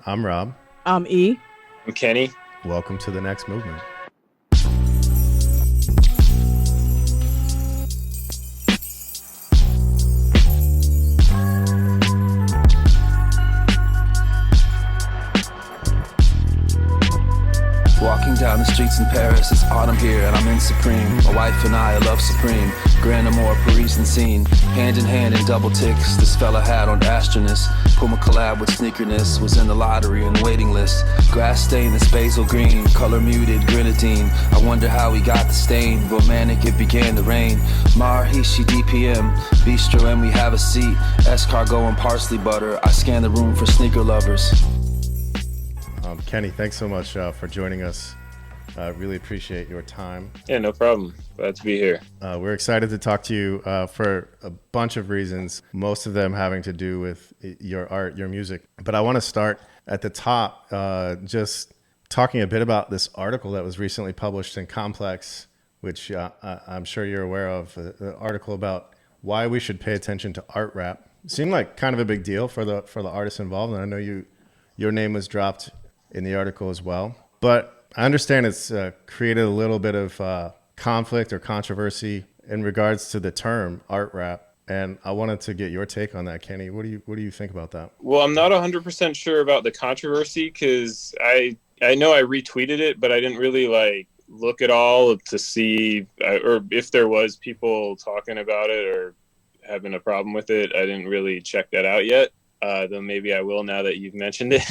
I'm Rob. I'm E. I'm Kenny. Welcome to the next movement. Walking down the streets in Paris, it's autumn here and I'm in Supreme. My wife and I love Supreme. Grand Amour, Parisian scene. Hand in hand in double ticks. This fella had on Astronus. Puma collab with sneakerness. Was in the lottery and waiting list. Grass stain is basil green. Color muted grenadine. I wonder how he got the stain. Romantic, it began to rain. Marishi DPM. Bistro and we have a seat. Escargot and parsley butter. I scan the room for sneaker lovers. Kenny, thanks so much for joining us. Really appreciate your time. Yeah, no problem. Glad to be here. We're excited to talk to you for a bunch of reasons, most of them having to do with your art, your music. But I want to start at the top, just talking a bit about this article that was recently published in Complex, which I'm sure you're aware of, the article about why we should pay attention to art rap. It seemed like kind of a big deal for the artists involved, and I know your name was dropped in the article as well. But I understand it's created a little bit of conflict or controversy in regards to the term art rap. And I wanted to get your take on that, Kenny. What do you think about that? Well, I'm not 100% sure about the controversy because I know I retweeted it, but I didn't really look at all to see or if there was people talking about it or having a problem with it. I didn't really check that out yet. Though maybe I will now that you've mentioned it.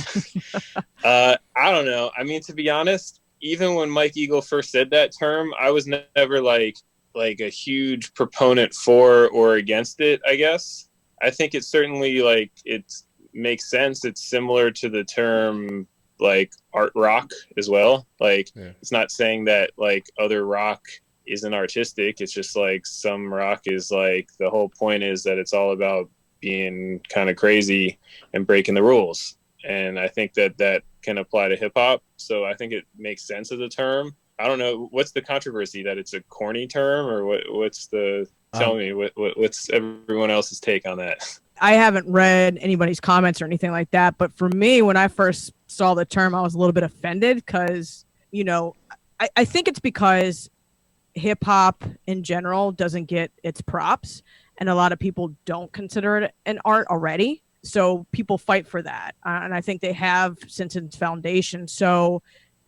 I don't know. I mean, to be honest, even when Mike Eagle first said that term, I was never like a huge proponent for or against it, I guess. I think it's certainly it makes sense. It's similar to the term art rock as well. It's not saying that other rock isn't artistic. It's just some rock is the whole point is that it's all about being kind of crazy and breaking the rules. And I think that can apply to hip hop. So I think it makes sense as a term. I don't know. What's the controversy, that it's a corny term, or tell me what's everyone else's take on that? I haven't read anybody's comments or anything like that. But for me, when I first saw the term, I was a little bit offended because, I think it's because hip hop in general doesn't get its props. And a lot of people don't consider it an art already. So people fight for that. And I think they have since its foundation. So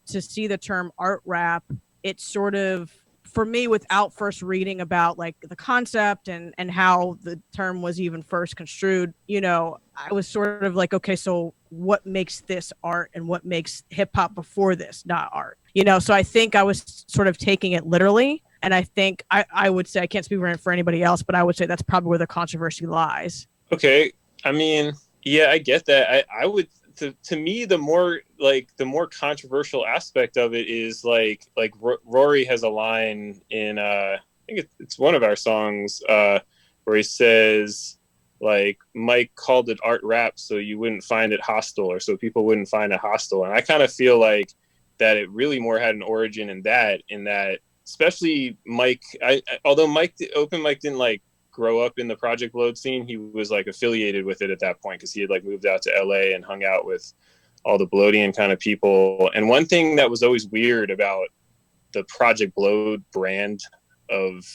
to see the term art rap, it's sort of, for me, without first reading about the concept and how the term was even first construed, I was sort of okay, so what makes this art and what makes hip hop before this not art? So I think I was sort of taking it literally. And I think I would say, I can't speak for anybody else, but I would say that's probably where the controversy lies. Okay. I mean, yeah, I get that. I would, to me, the more controversial aspect of it is Rory has a line in, I think it's one of our songs where he says, Mike called it art rap so you wouldn't find it hostile, or so people wouldn't find it hostile. And I kind of feel that it really more had an origin in that, especially Mike, although Open Mike didn't grow up in the Project Load scene, he was affiliated with it at that point because he had moved out to LA and hung out with all the Bloodian kind of people. And one thing that was always weird about the Project Load brand of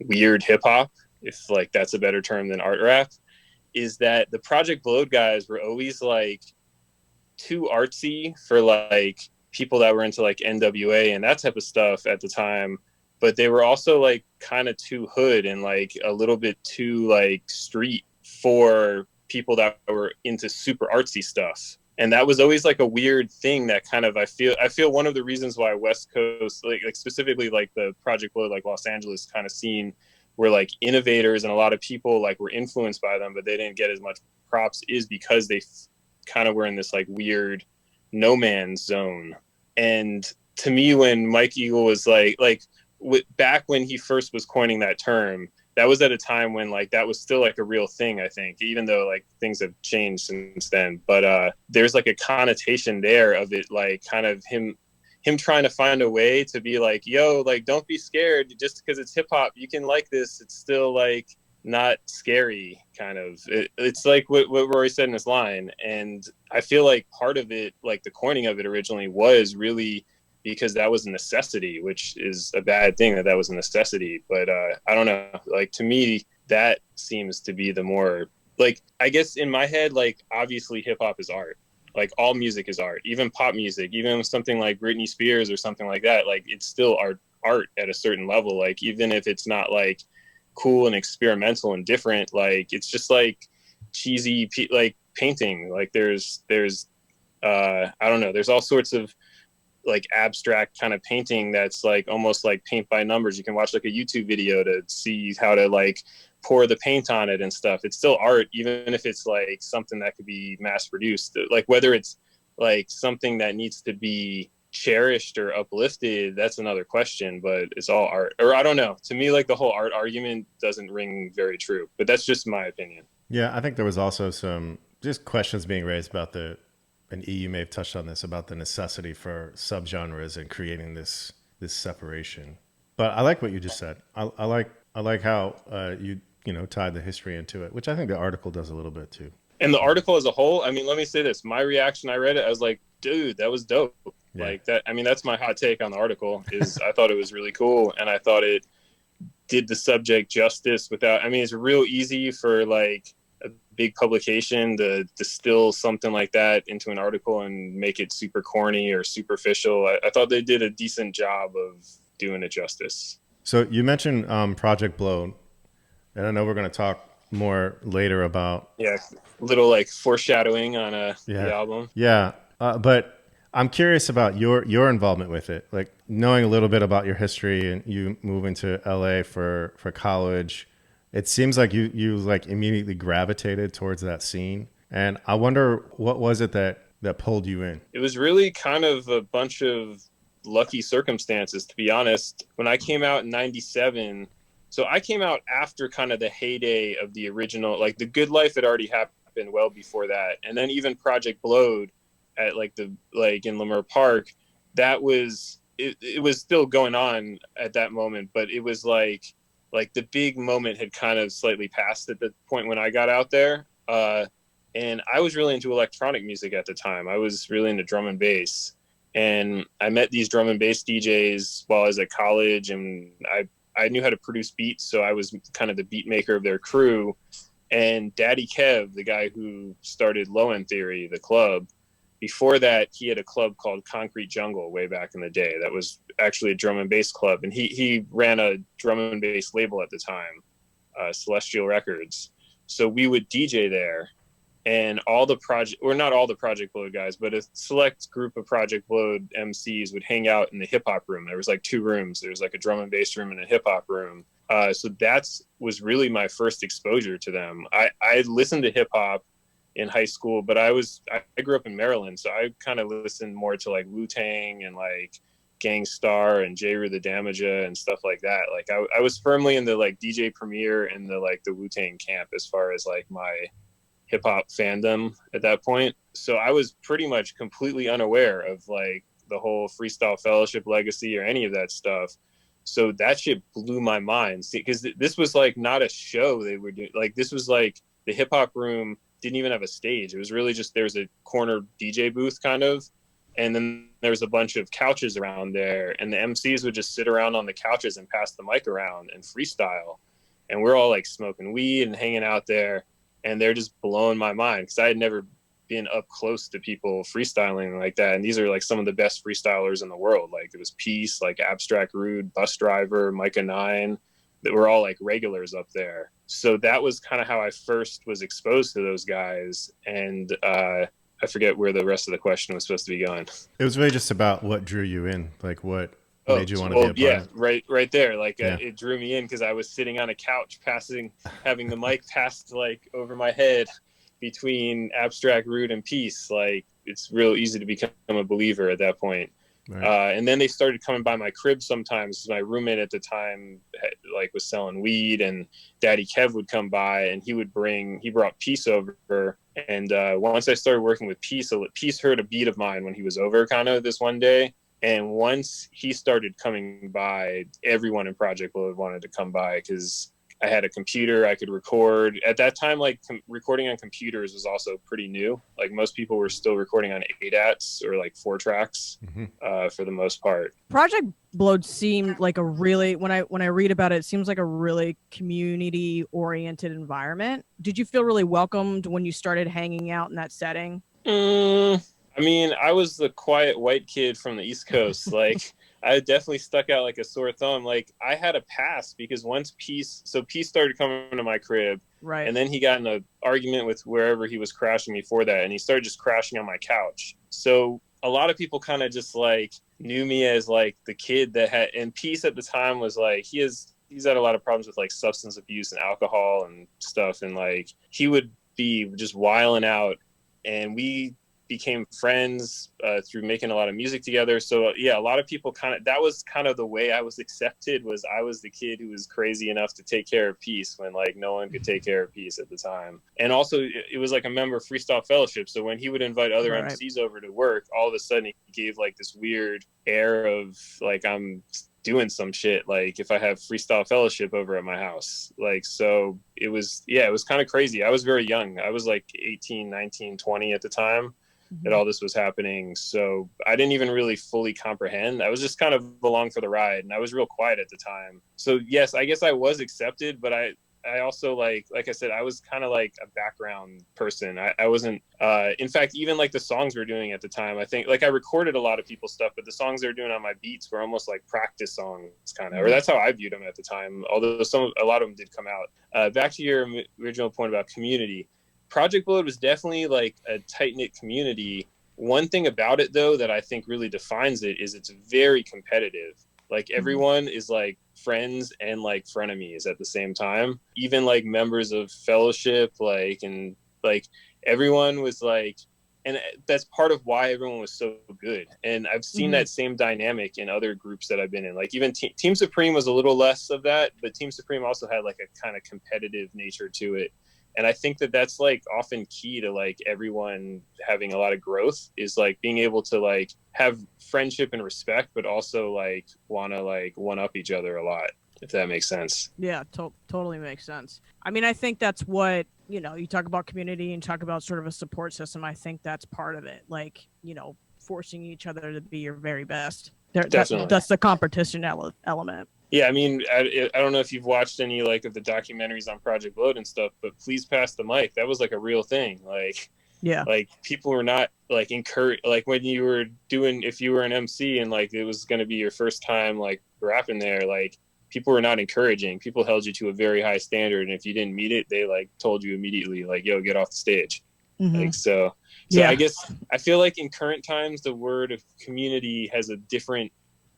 weird hip hop, if that's a better term than art rap, is that the Project Load guys were always too artsy for people that were into NWA and that type of stuff at the time, but they were also kind of too hood and a little bit too street for people that were into super artsy stuff. And that was always a weird thing that kind of, I feel one of the reasons why West Coast, specifically the Project Load, Los Angeles kind of scene, were innovators and a lot of people were influenced by them, but they didn't get as much props, is because they kind of were in this weird no man's zone. And to me, when Mike Eagle was back when he first was coining that term, that was at a time when that was still a real thing, I think, even though things have changed since then. But there's a connotation there of it, kind of him trying to find a way to be yo, don't be scared, just because it's hip hop, you can like this. It's still not scary kind of. It's like what Rory said in his line. And I feel like part of it, like the coining of it originally was really because that was a necessity, which is a bad thing that was a necessity. But I don't know, like to me, that seems to be the more, like, I guess in my head, like obviously hip hop is art. Like all music is art, even pop music, even something like Britney Spears or something like that. Like it's still art at a certain level. Like even if it's not like cool and experimental and different, like it's just like cheesy, like painting. Like there's I don't know, there's all sorts of like abstract kind of painting that's like almost like paint by numbers. You can watch like a YouTube video to see how to like pour the paint on it and stuff. It's still art, even if it's like something that could be mass produced. Like whether it's like something that needs to be cherished or uplifted, that's another question, but it's all art. Or I don't know, to me, like the whole art argument doesn't ring very true, but that's just my opinion. Yeah, I think there was also some just questions being raised about and you may have touched on this, about the necessity for subgenres and creating this separation. But I like what you just said. I like how you tied the history into it, which I think the article does a little bit too. And the article as a whole, I mean, let me say this. My reaction, I read it, I was like, dude, that was dope. Yeah. Like that. I mean, that's my hot take on the article is I thought it was really cool. And I thought it did the subject justice without, I mean, it's real easy for like a big publication to distill something like that into an article and make it super corny or superficial. I thought they did a decent job of doing it justice. So you mentioned Project Blow, and I know we're going to talk more later about little like foreshadowing on the album. But I'm curious about your involvement with it, like knowing a little bit about your history and you moving to LA for college. It seems like you like immediately gravitated towards that scene, and I wonder what was it that pulled you in? It was really kind of a bunch of lucky circumstances, to be honest. When I came out in 97, so I came out after kind of the heyday of the original, like The Good Life had already happened well before that. And then even Project Blowed at in Leimert Park, that was, it was still going on at that moment, but it was like the big moment had kind of slightly passed at the point when I got out there. And I was really into electronic music at the time. I was really into drum and bass. And I met these drum and bass DJs while I was at college, and I knew how to produce beats, so I was kind of the beat maker of their crew. And Daddy Kev, the guy who started Low End Theory, the club, before that, he had a club called Concrete Jungle way back in the day. That was actually a drum and bass club. And he ran a drum and bass label at the time, Celestial Records. So we would DJ there. And all the not all the Project Blowed guys, but a select group of Project Blowed MCs would hang out in the hip hop room. There was like two rooms. There was like a drum and bass room and a hip hop room. So was really my first exposure to them. I listened to hip hop in high school, but I grew up in Maryland, so I kind of listened more to like Wu-Tang and like Gang Starr and J. Rue the Damaja and stuff like that. Like I was firmly in the like DJ Premier and the Wu-Tang camp as far as like my hip hop fandom at that point. So I was pretty much completely unaware of like the whole Freestyle Fellowship legacy or any of that stuff. So that shit blew my mind, because this was like not a show they were doing. Like this was like the hip hop room didn't even have a stage. It was really just, there was a corner DJ booth kind of, and then there was a bunch of couches around there, and the MCs would just sit around on the couches and pass the mic around and freestyle. And we're all like smoking weed and hanging out there. And they're just blowing my mind, because I had never been up close to people freestyling like that. And these are like some of the best freestylers in the world. Like it was Peace, like Abstract Rude, Bus Driver, Micah 9, that were all like regulars up there. So that was kind of how I first was exposed to those guys. And I forget where the rest of the question was supposed to be going. It was really just about what drew you in, like what made you want to be a part of it. Right there. Like it drew me in because I was sitting on a couch having the mic passed like over my head between Abstract Rude and Peace. Like it's real easy to become a believer at that point. Right. And then they started coming by my crib sometimes. My roommate at the time was selling weed, and Daddy Kev would come by, and he brought Peace over. And once I started working with Peace heard a beat of mine when he was over kind of this one day. And once he started coming by, everyone in Project Blowed wanted to come by because I had a computer, I could record. At that time, like recording on computers was also pretty new. Like most people were still recording on ADATs or like 4 tracks for the most part. Project Blowed seemed like a really, when I read about it, it seems like a really community oriented environment. Did you feel really welcomed when you started hanging out in that setting? I mean, I was the quiet white kid from the East Coast. Like, I definitely stuck out like a sore thumb. Like, I had a pass because once Peace started coming to my crib, right, and then he got in an argument with wherever he was crashing before that, and he started just crashing on my couch. So a lot of people kind of just like knew me as like the kid that had, and Peace at the time was like, he's had a lot of problems with like substance abuse and alcohol and stuff, and like he would be just wiling out, and we became friends through making a lot of music together. So yeah, a lot of people that was kind of the way I was accepted, was I was the kid who was crazy enough to take care of Peace when like no one could take care of Peace at the time. And also it was like a member of Freestyle Fellowship, so when he would invite other MCs over to work, all of a sudden he gave like this weird air of like I'm doing some shit, like if I have Freestyle Fellowship over at my house. Like, so it was kind of crazy. I was very young. I was like 18, 19, 20 at the time that all this was happening. So I didn't even really fully comprehend. I was just kind of along for the ride, and I was real quiet at the time. So yes, I guess I was accepted, but I also like I said, I was kind of like a background person. I wasn't, in fact, even like the songs we were doing at the time, I think like I recorded a lot of people's stuff, but the songs they were doing on my beats were almost like practice songs kind of, or that's how I viewed them at the time. Although a lot of them did come out. Back to your original point about community. Project Blood was definitely like a tight-knit community. One thing about it though that I think really defines it is it's very competitive. Like everyone is like friends and like frenemies at the same time. Even like members of Fellowship, like, and like everyone was like, and that's part of why everyone was so good. And I've seen that same dynamic in other groups that I've been in. Like even Team Supreme was a little less of that, but Team Supreme also had like a kind of competitive nature to it. And I think that that's like often key to like everyone having a lot of growth, is like being able to like have friendship and respect, but also like want to like one up each other a lot, if that makes sense. Yeah, totally makes sense. I mean, I think that's what, you know, you talk about community and talk about sort of a support system. I think that's part of it. Like, you know, forcing each other to be your very best. Definitely. That's the competition element. Yeah, I mean, I don't know if you've watched any like of the documentaries on Project Blood and stuff, but Please Pass the Mic, that was like a real thing. Like, yeah, like people were not like encouraged. Like when you were doing, if you were an MC and like it was going to be your first time like rapping there, like people were not encouraging. People held you to a very high standard, and if you didn't meet it, they like told you immediately, like, "Yo, get off the stage." Like so yeah. I guess I feel like in current times, the word of community has a different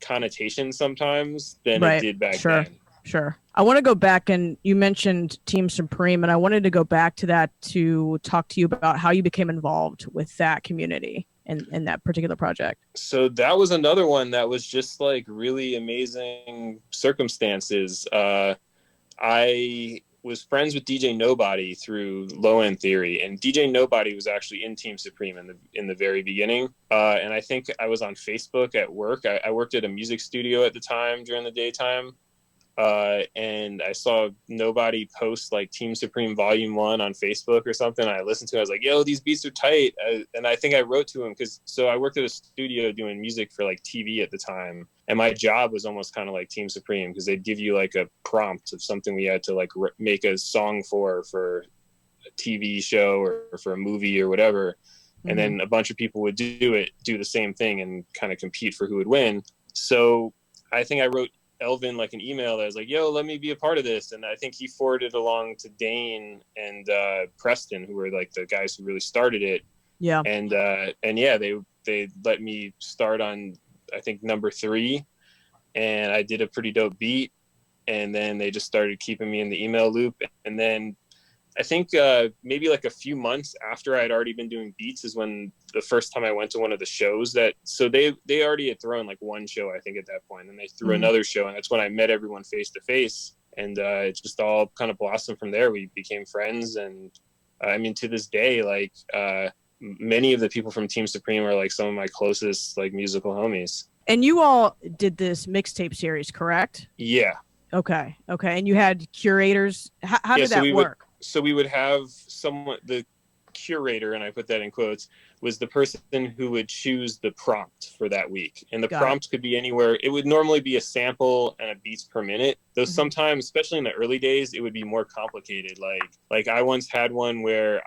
connotation sometimes than it did back then. Sure. I want to go back, and you mentioned Team Supreme, and I wanted to go back to that to talk to you about how you became involved with that community and that particular project. So that was another one that was just like really amazing circumstances. I was friends with DJ Nobody through Low End Theory, and DJ Nobody was actually in Team Supreme in the very beginning. And I think I was on Facebook at work. I worked at a music studio at the time during the daytime. And I saw Nobody post like Team Supreme Volume 1 on Facebook or something. I listened to it. I was like, yo, these beats are tight. And I think I wrote to him so I worked at a studio doing music for like TV at the time. And my job was almost kind of like Team Supreme, because they'd give you like a prompt of something we had to like make a song for a TV show or for a movie or whatever. And then a bunch of people would do the same thing and kind of compete for who would win. So I think I wrote Elvin like an email that was like, yo, let me be a part of this. And I think he forwarded along to Dane and Preston, who were like the guys who really started it. Yeah. And yeah, they let me start on, I think, number 3, and I did a pretty dope beat, and then they just started keeping me in the email loop. And then I think maybe like a few months after I'd already been doing beats is when the first time I went to one of the shows so they already had thrown like one show, I think, at that point, and they threw another show, and that's when I met everyone face to face, and it just all kind of blossomed from there. We became friends, and I mean, to this day, like many of the people from Team Supreme are like some of my closest like musical homies. And you all did this mixtape series, correct? Yeah. Okay. And you had curators. How did that work? So we would have someone, the curator, and I put that in quotes, was the person who would choose the prompt for that week. And the prompt could be anywhere. It would normally be a sample and a beats per minute. Though sometimes, especially in the early days, it would be more complicated. Like I once had one where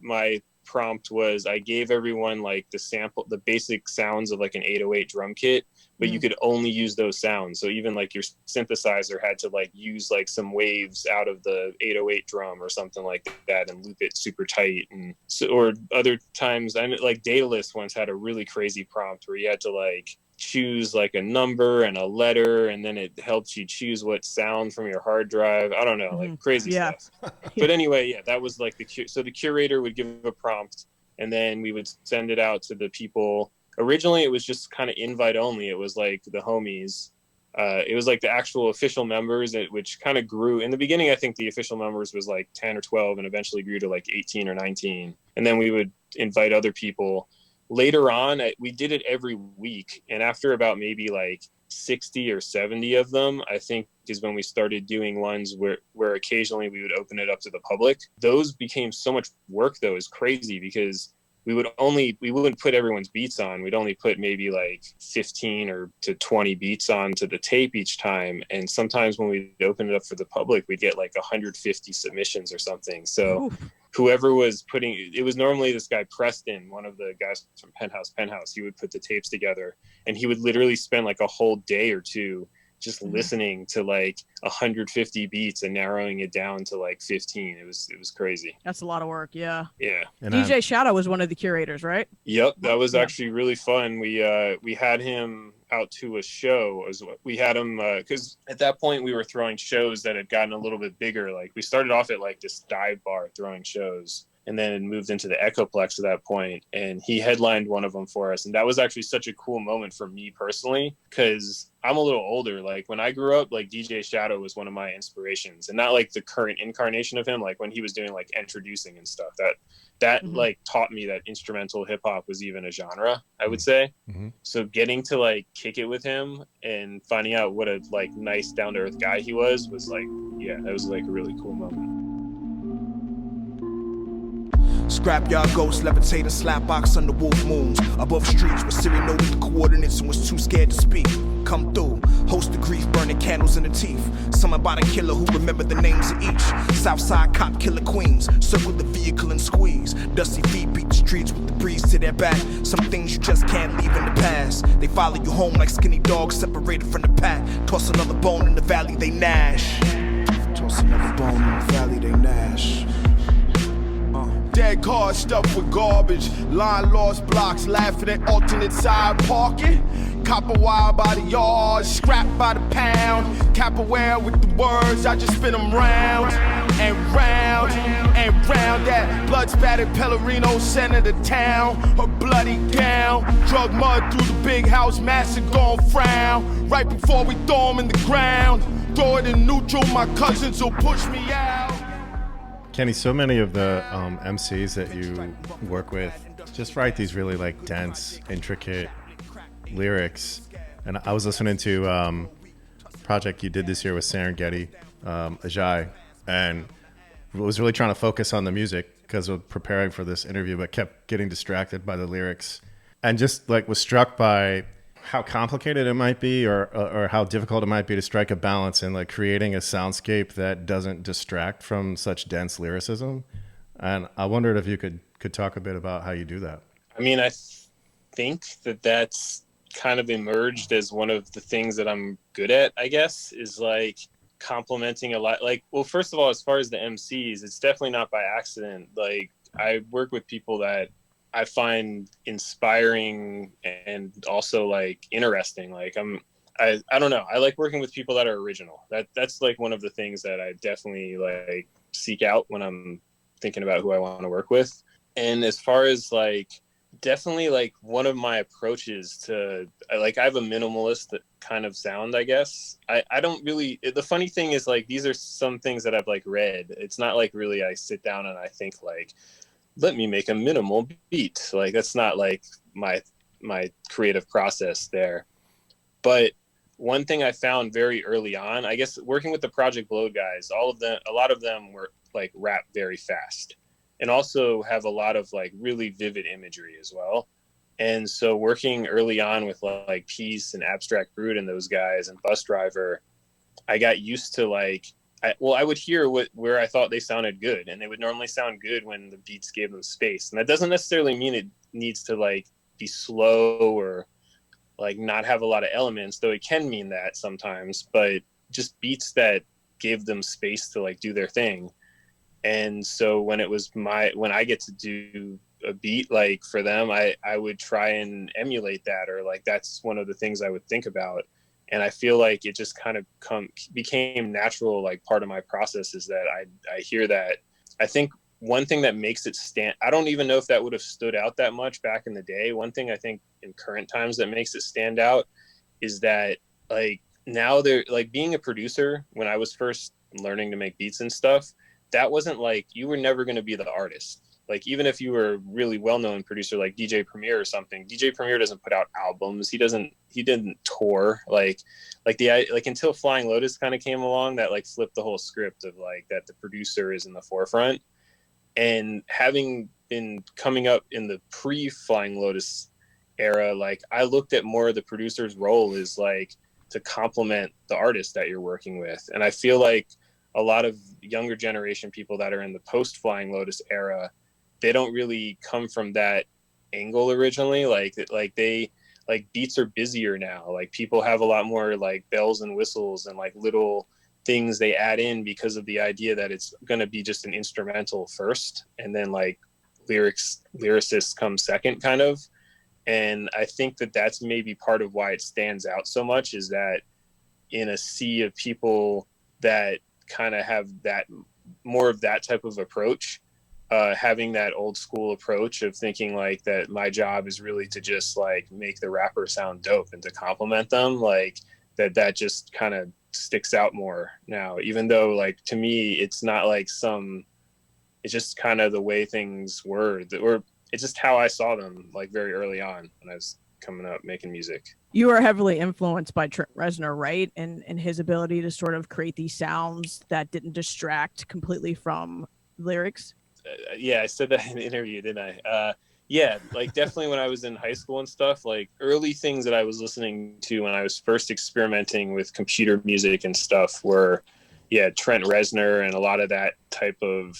my prompt was I gave everyone like the basic sounds of like an 808 drum kit, but you could only use those sounds. So even like your synthesizer had to like use like some waves out of the 808 drum or something like that and loop it super tight. And so, or other times, I know, like Daedalus once had a really crazy prompt where you had to like choose like a number and a letter, and then it helps you choose what sound from your hard drive. I don't know, like crazy stuff. But anyway, yeah, that was like so the curator would give a prompt, and then we would send it out to the people. Originally, it was just kind of invite only. It was like the homies. It was like the actual official members, which kind of grew. In the beginning, I think the official members was like 10 or 12 and eventually grew to like 18 or 19. And then we would invite other people. Later on, we did it every week. And after about maybe like 60 or 70 of them, I think is when we started doing ones where occasionally we would open it up to the public. Those became so much work, though. It's crazy because we wouldn't put everyone's beats on. We'd only put maybe like 15 or to 20 beats on to the tape each time. And sometimes when we open it up for the public, we'd get like 150 submissions or something. So whoever was it was normally this guy, Preston, one of the guys from Penthouse, he would put the tapes together, and he would literally spend like a whole day or two just listening to like 150 beats and narrowing it down to like 15. It was crazy. That's a lot of work. Yeah. And DJ Shadow was one of the curators, right? Yep, that was actually really fun. We had him out to a show. We had him because at that point we were throwing shows that had gotten a little bit bigger. Like we started off at like this dive bar throwing shows, and then moved into the Echoplex at that point, and he headlined one of them for us. And that was actually such a cool moment for me personally, because I'm a little older. Like when I grew up, like DJ Shadow was one of my inspirations, and not like the current incarnation of him, like when he was doing like introducing and stuff. That like taught me that instrumental hip hop was even a genre, I would say. So getting to like kick it with him and finding out what a like nice down to earth guy he was like, yeah, that was like a really cool moment. Scrapyard ghosts, levitating slapbox under wolf moons. Above streets where Siri noted the coordinates and was too scared to speak. Come through, host of grief, burning candles in the teeth. Summoned by the killer who remembered the names of each. Southside cop killer queens, circle the vehicle and squeeze. Dusty feet beat the streets with the breeze to their back. Some things you just can't leave in the past. They follow you home like skinny dogs separated from the pack. Toss another bone in the valley, they gnash. Toss another bone in the valley, they gnash. Dead cars stuffed with garbage, line lost blocks, laughing at alternate side parking. Copper wire by the yard, scrap by the pound. Capoeira with the words, I just spin them round and round and round. That blood spattered Pellerino center the town, her bloody gown. Drug mud through the big house, massive gon' frown. Right before we throw them in the ground, throw it in neutral, my cousins will push me out. Kenny, so many of the MCs that you work with just write these really like dense, intricate lyrics. And I was listening to a project you did this year with Serengeti, Ajay, and was really trying to focus on the music because of preparing for this interview, but kept getting distracted by the lyrics, and just like was struck by how complicated it might be or how difficult it might be to strike a balance in like creating a soundscape that doesn't distract from such dense lyricism. And I wondered if you could talk a bit about how you do that. I mean, I think that's kind of emerged as one of the things that I'm good at, I guess, is like complementing a lot. Like, well, first of all, as far as the MCs, it's definitely not by accident. Like I work with people that I find inspiring and also like interesting. Like I don't know. I like working with people that are original. That's like one of the things that I definitely like seek out when I'm thinking about who I want to work with. And as far as like, definitely like one of my approaches to I have a minimalist kind of sound, I guess. I don't really, the funny thing is like, these are some things that I've like read. It's not like really I sit down and I think like, let me make a minimal beat. Like that's not like my creative process there. But one thing I found very early on, I guess working with the Project Blow guys, a lot of them were like rap very fast and also have a lot of like really vivid imagery as well. And so working early on with like Peace and Abstract Brute and those guys and Bus Driver, I got used to like, I would hear where I thought they sounded good, and they would normally sound good when the beats gave them space. And that doesn't necessarily mean it needs to like be slow or like not have a lot of elements, though it can mean that sometimes, but just beats that gave them space to like do their thing. And so when I get to do a beat like for them, I would try and emulate that, or like that's one of the things I would think about. And I feel like it just kind of became natural, like part of my process is that I hear that. I think one thing that makes it stand, I don't even know if that would have stood out that much back in the day. One thing I think in current times that makes it stand out is that like now they're like being a producer. When I was first learning to make beats and stuff, that wasn't like, you were never going to be the artist. Like, even if you were a really well-known producer like DJ Premier or something, DJ Premier doesn't put out albums. He didn't tour like until Flying Lotus kind of came along, that like flipped the whole script of like that the producer is in the forefront. And having been coming up in the pre-Flying Lotus era, like I looked at more of the producer's role is like to complement the artist that you're working with. And I feel like a lot of younger generation people that are in the post-Flying Lotus era, they don't really come from that angle originally. Like they like beats are busier now. Like people have a lot more like bells and whistles and like little things they add in because of the idea that it's going to be just an instrumental first, and then like lyricists come second kind of. And I think that that's maybe part of why it stands out so much, is that in a sea of people that kind of have that more of that type of approach, having that old school approach of thinking like that my job is really to just like make the rapper sound dope and to compliment them, like that just kind of sticks out more now, even though like to me it's not like it's just kind of the way things were, or it's just how I saw them like very early on when I was coming up making music. You are heavily influenced by Trent Reznor, right? And his ability to sort of create these sounds that didn't distract completely from lyrics. Yeah, I said that in the interview, didn't I? Yeah, like definitely when I was in high school and stuff, like early things that I was listening to when I was first experimenting with computer music and stuff were, yeah, Trent Reznor and a lot of that type of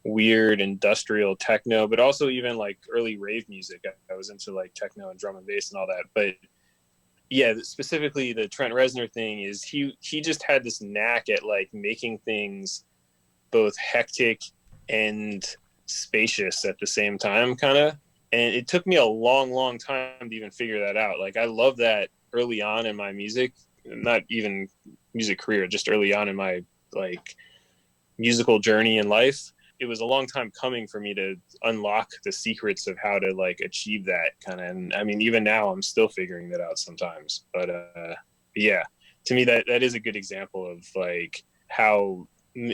weird industrial techno, but also even like early rave music. I was into like techno and drum and bass and all that. But yeah, specifically the Trent Reznor thing is he just had this knack at like making things both hectic and spacious at the same time, kind of. And it took me a long time to even figure that out. Like I love that early on in my music, not even music career, just early on in my like musical journey in life. It was a long time coming for me to unlock the secrets of how to like achieve that kind of. And I mean, even now I'm still figuring that out sometimes, but yeah, to me that is a good example of like how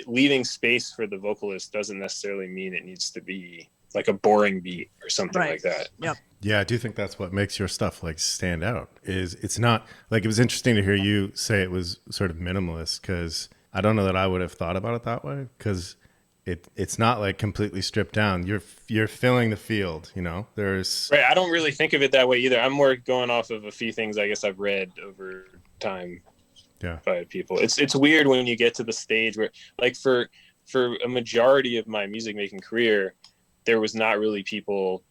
leaving space for the vocalist doesn't necessarily mean it needs to be like a boring beat or something like that. Yep. Yeah, I do think that's what makes your stuff like stand out. Is it's not like, it was interesting to hear you say it was sort of minimalist, because I don't know that I would have thought about it that way, because it's not like completely stripped down. You're filling the field, you know. There's right. I don't really think of it that way either. I'm more going off of a few things I guess I've read over time. Yeah, by people. It's weird when you get to the stage where like for a majority of my music making career, there was not really people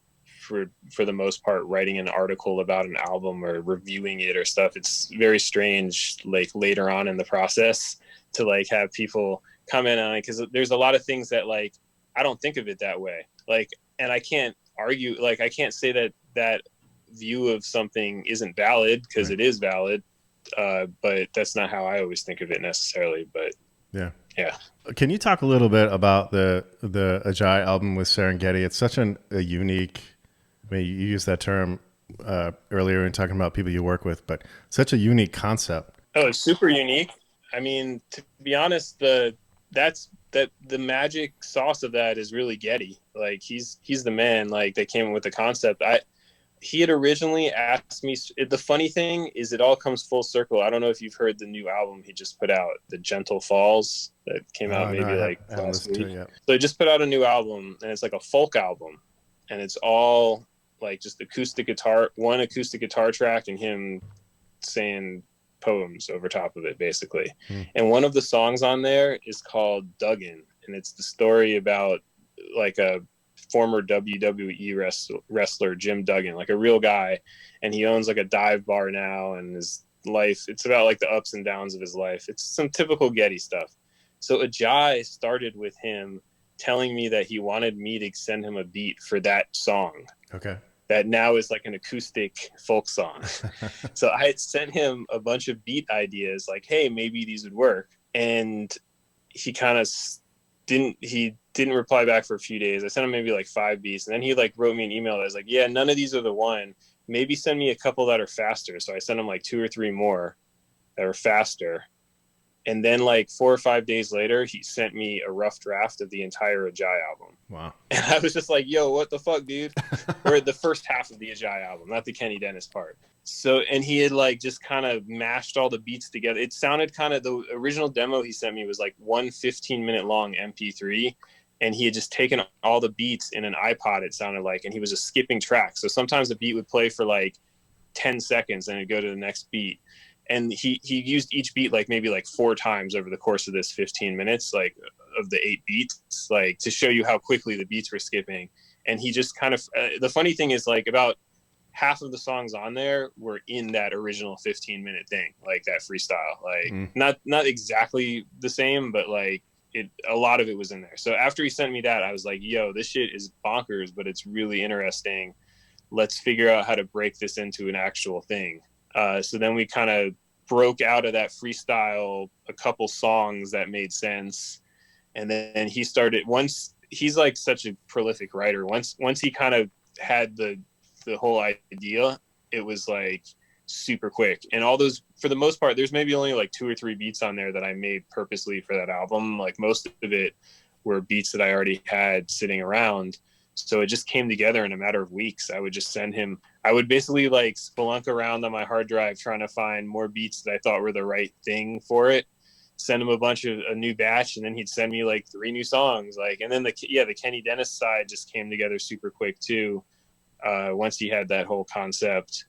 for the most part writing an article about an album or reviewing it or stuff. It's very strange like later on in the process to like have people comment on it, because there's a lot of things that like I don't think of it that way. Like, and I can't argue, like I can't say that view of something isn't valid, because it is valid. But that's not how I always think of it necessarily. But yeah. Can you talk a little bit about the Ajay album with Serengeti? It's such a unique. I mean, you used that term earlier in talking about people you work with, but such a unique concept. Oh, it's super unique. I mean, to be honest, the magic sauce of that is really Getty. Like he's the man. Like they came up with the concept. he had originally asked me. The funny thing is, it all comes full circle. I don't know if you've heard the new album he just put out, The Gentle Falls, that came out maybe last week. So he just put out a new album, and it's like a folk album, and it's all like just acoustic guitar, one acoustic guitar track, and him saying poems over top of it, basically. And one of the songs on there is called Duggan, and it's the story about like a former WWE wrestler, Jim Duggan, like a real guy, and he owns like a dive bar now, and his life, it's about like the ups and downs of his life. It's some typical Getty stuff. So Ajay started with him telling me that he wanted me to send him a beat for that song. Okay. That now is like an acoustic folk song. So I had sent him a bunch of beat ideas, like, hey, maybe these would work. And he kind of didn't reply back for a few days. I sent him maybe like 5 beats, and then he like wrote me an email that was like, yeah, none of these are the one. Maybe send me a couple that are faster. So I sent him like 2 or 3 more that were faster. And then like 4 or 5 days later, he sent me a rough draft of the entire Ajay album. Wow. And I was just like, yo, what the fuck, dude? Or the first half of the Ajay album, not the Kenny Dennis part. So, and he had like just kind of mashed all the beats together. It sounded kind of, the original demo he sent me was like one 15-minute long MP3. And he had just taken all the beats in an iPod, it sounded like, and he was just skipping tracks. So sometimes the beat would play for like 10 seconds and it'd go to the next beat. And he used each beat like maybe like 4 times over the course of this 15 minutes, like of the 8 beats, like to show you how quickly the beats were skipping. And he just kind of, the funny thing is like about half of the songs on there were in that original 15-minute thing, like that freestyle, like not exactly the same, but like a lot of it was in there. So after he sent me that, I was like, yo, this shit is bonkers, but it's really interesting. Let's figure out how to break this into an actual thing. So then we kind of broke out of that freestyle, a couple songs that made sense. And then he started, once he's like such a prolific writer, once he kind of had the whole idea, it was like super quick. And all those, for the most part, there's maybe only like 2 or 3 beats on there that I made purposely for that album. Like most of it were beats that I already had sitting around. So it just came together in a matter of weeks. I would just send him, I would basically like spelunk around on my hard drive trying to find more beats that I thought were the right thing for it, send him a new batch, and then he'd send me like 3 new songs. Like, and then the Kenny Dennis side just came together super quick too. Once he had that whole concept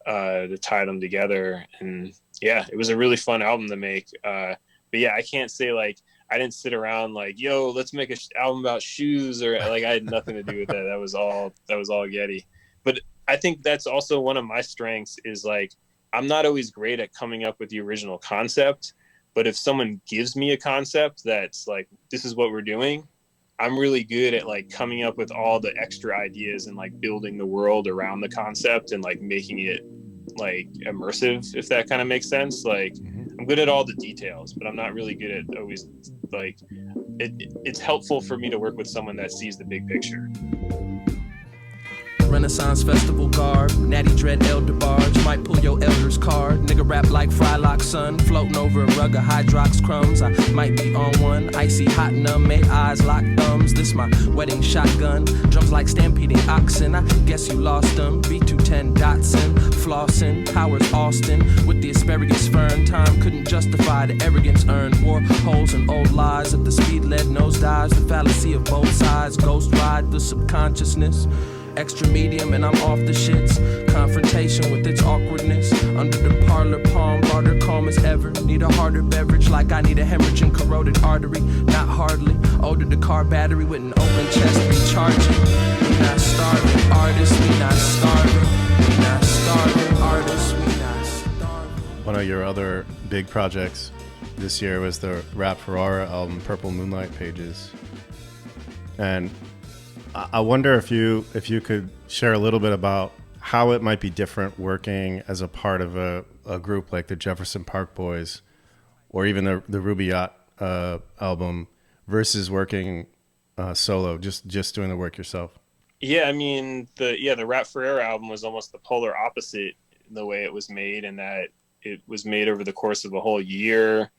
to tie them together. And yeah, it was a really fun album to make. But yeah, I can't say like, I didn't sit around like, yo, let's make an album about shoes, or like I had nothing to do with that. That was all Getty. But I think that's also one of my strengths is like, I'm not always great at coming up with the original concept, but if someone gives me a concept that's like, this is what we're doing, I'm really good at like coming up with all the extra ideas and like building the world around the concept and like making it like immersive, if that kind of makes sense. Like I'm good at all the details, but I'm not really good at always like it's helpful for me to work with someone that sees the big picture. Renaissance festival garb, natty dread elder barge, might pull your elder's card. Nigga rap like Frylock sun, floating over a rug of Hydrox crumbs. I might be on one, icy hot numb, made eyes lock thumbs. This my wedding shotgun, drums like stampeding oxen. I guess you lost them. B210 Datsun, flossing, Powers Austin with the asparagus fern. Time couldn't justify the arrogance earned. War holes and old lies at the speed led nosedives. The fallacy of both sides, ghost ride the subconsciousness. Extra medium and I'm off the shits. Confrontation with its awkwardness. Under the parlor palm, barter calm as ever. Need a harder beverage like I need a hemorrhage and corroded artery. Not hardly. Older the car battery with an open chest recharging. We not starving artists, we not starving. We not starving artists, we not starving. One of your other big projects this year was the R.A.P Ferreira album, Purple Moonlight Pages. And I wonder if you could share a little bit about how it might be different working as a part of a group like the Jefferson Park Boys or even the Rubaiyat album versus working solo, just doing the work yourself. Yeah, I mean, the R.A.P Ferreira album was almost the polar opposite in the way it was made, in that it was made over the course of a whole year.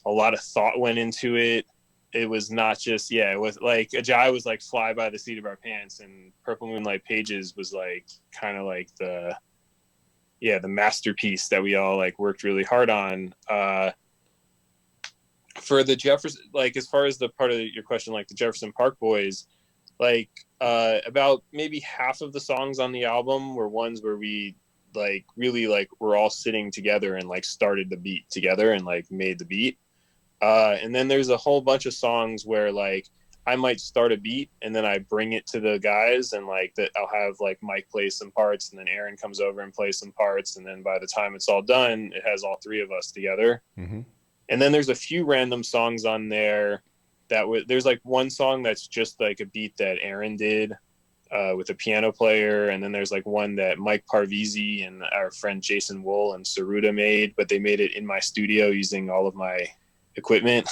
A lot of thought went into it. it was not just, it was like Ajay was like fly by the seat of our pants, and Purple Moonlight Pages was like kind of like the masterpiece that we all like worked really hard on. For the Jefferson, like as far as the part of your question, like the Jefferson Park Boys, like about maybe half of the songs on the album were ones where we like really like we're all sitting together and like started the beat together and like made the beat. And then there's a whole bunch of songs where like I might start a beat and then I bring it to the guys, and like that I'll have like Mike play some parts and then Aaron comes over and plays some parts, and then by the time it's all done, it has all three of us together. Mm-hmm. And then there's a few random songs on there that there's like one song that's just like a beat that Aaron did with a piano player, and then there's like one that Mike Parvizi and our friend Jason Wool and Saruda made, but they made it in my studio using all of my equipment.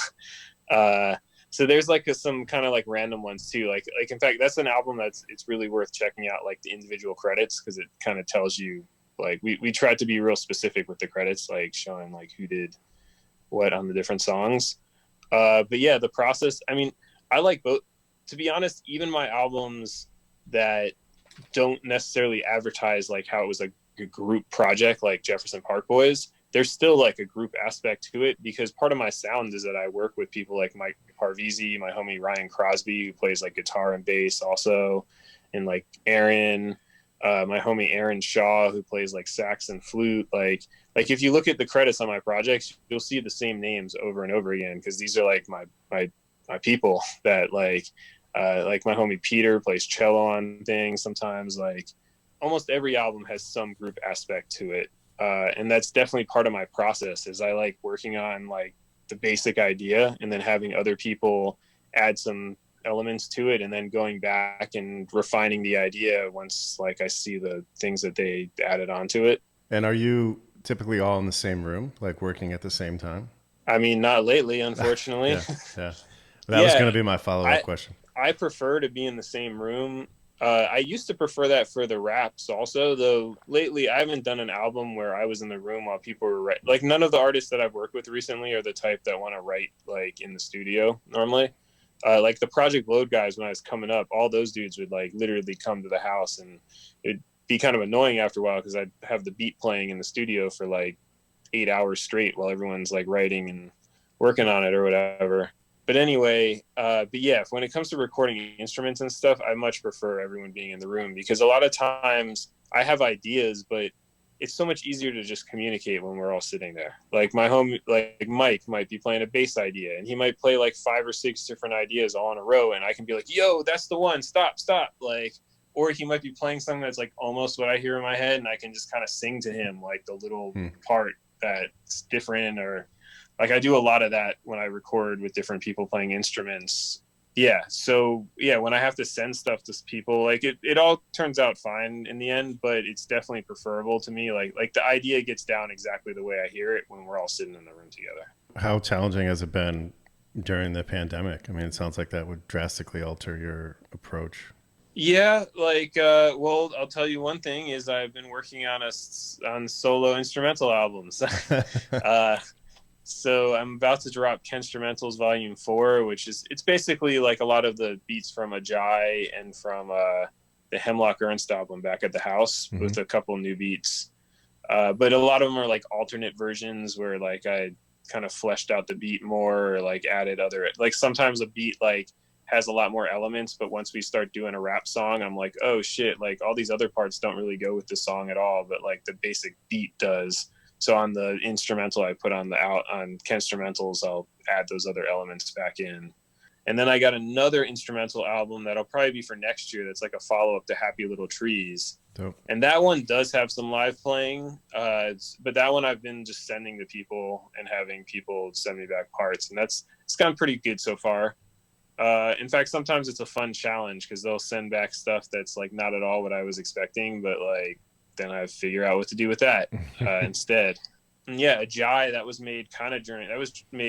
So there's like some kind of like random ones too. Like in fact, that's an album it's really worth checking out, like the individual credits, because it kind of tells you like we tried to be real specific with the credits, like showing like who did what on the different songs. But yeah, the process, I mean, I like both, to be honest. Even my albums that don't necessarily advertise like how it was a group project like Jefferson Park Boys, there's still like a group aspect to it, because part of my sound is that I work with people like Mike Parvizi, my homie Ryan Crosby, who plays like guitar and bass also, and like Aaron, my homie Aaron Shaw, who plays like sax and flute. Like if you look at the credits on my projects, you'll see the same names over and over again, because these are like my people that like my homie Peter plays cello on things sometimes. Like almost every album has some group aspect to it. And that's definitely part of my process, is I like working on like the basic idea and then having other people add some elements to it, and then going back and refining the idea once like I see the things that they added onto it. And are you typically all in the same room, like working at the same time? I mean, not lately, unfortunately. Yeah. That was going to be my follow-up question. I prefer to be in the same room. I used to prefer that for the raps also, though lately I haven't done an album where I was in the room while people were writing. Like none of the artists that I've worked with recently are the type that want to write like in the studio normally. Like the Project Load guys, when I was coming up, all those dudes would like literally come to the house, and it'd be kind of annoying after a while because I'd have the beat playing in the studio for like 8 hours straight while everyone's like writing and working on it or whatever. But anyway, but yeah, when it comes to recording instruments and stuff, I much prefer everyone being in the room, because a lot of times I have ideas, but it's so much easier to just communicate when we're all sitting there. Like my home, like Mike might be playing a bass idea, and he might play like 5 or 6 different ideas all in a row, and I can be like, yo, that's the one, stop. Like, or he might be playing something that's like almost what I hear in my head, and I can just kind of sing to him like the little part that's different. Or like I do a lot of that when I record with different people playing instruments. Yeah. So yeah, when I have to send stuff to people, like it all turns out fine in the end, but it's definitely preferable to me. Like the idea gets down exactly the way I hear it when we're all sitting in the room together. How challenging has it been during the pandemic? I mean, it sounds like that would drastically alter your approach. Yeah, like, well, I'll tell you one thing is I've been working on solo instrumental albums. So I'm about to drop Kenstrumentals Volume 4, which it's basically like a lot of the beats from Ajay and from the Hemlock Ernst album Back at the House, with a couple new beats. But a lot of them are like alternate versions where like I kind of fleshed out the beat more, or like added other, like sometimes a beat like has a lot more elements, but once we start doing a rap song, I'm like, oh shit, like all these other parts don't really go with the song at all, but like the basic beat does. So on the instrumental I put on Kenstrumentals, I'll add those other elements back in. And then I got another instrumental album that'll probably be for next year. That's like a follow-up to Happy Little Trees. Dope. And that one does have some live playing, but that one I've been just sending to people and having people send me back parts, and it's gone pretty good so far. In fact, sometimes it's a fun challenge because they'll send back stuff that's like not at all what I was expecting, but like then I figure out what to do with that instead. And yeah, Ajay, that was made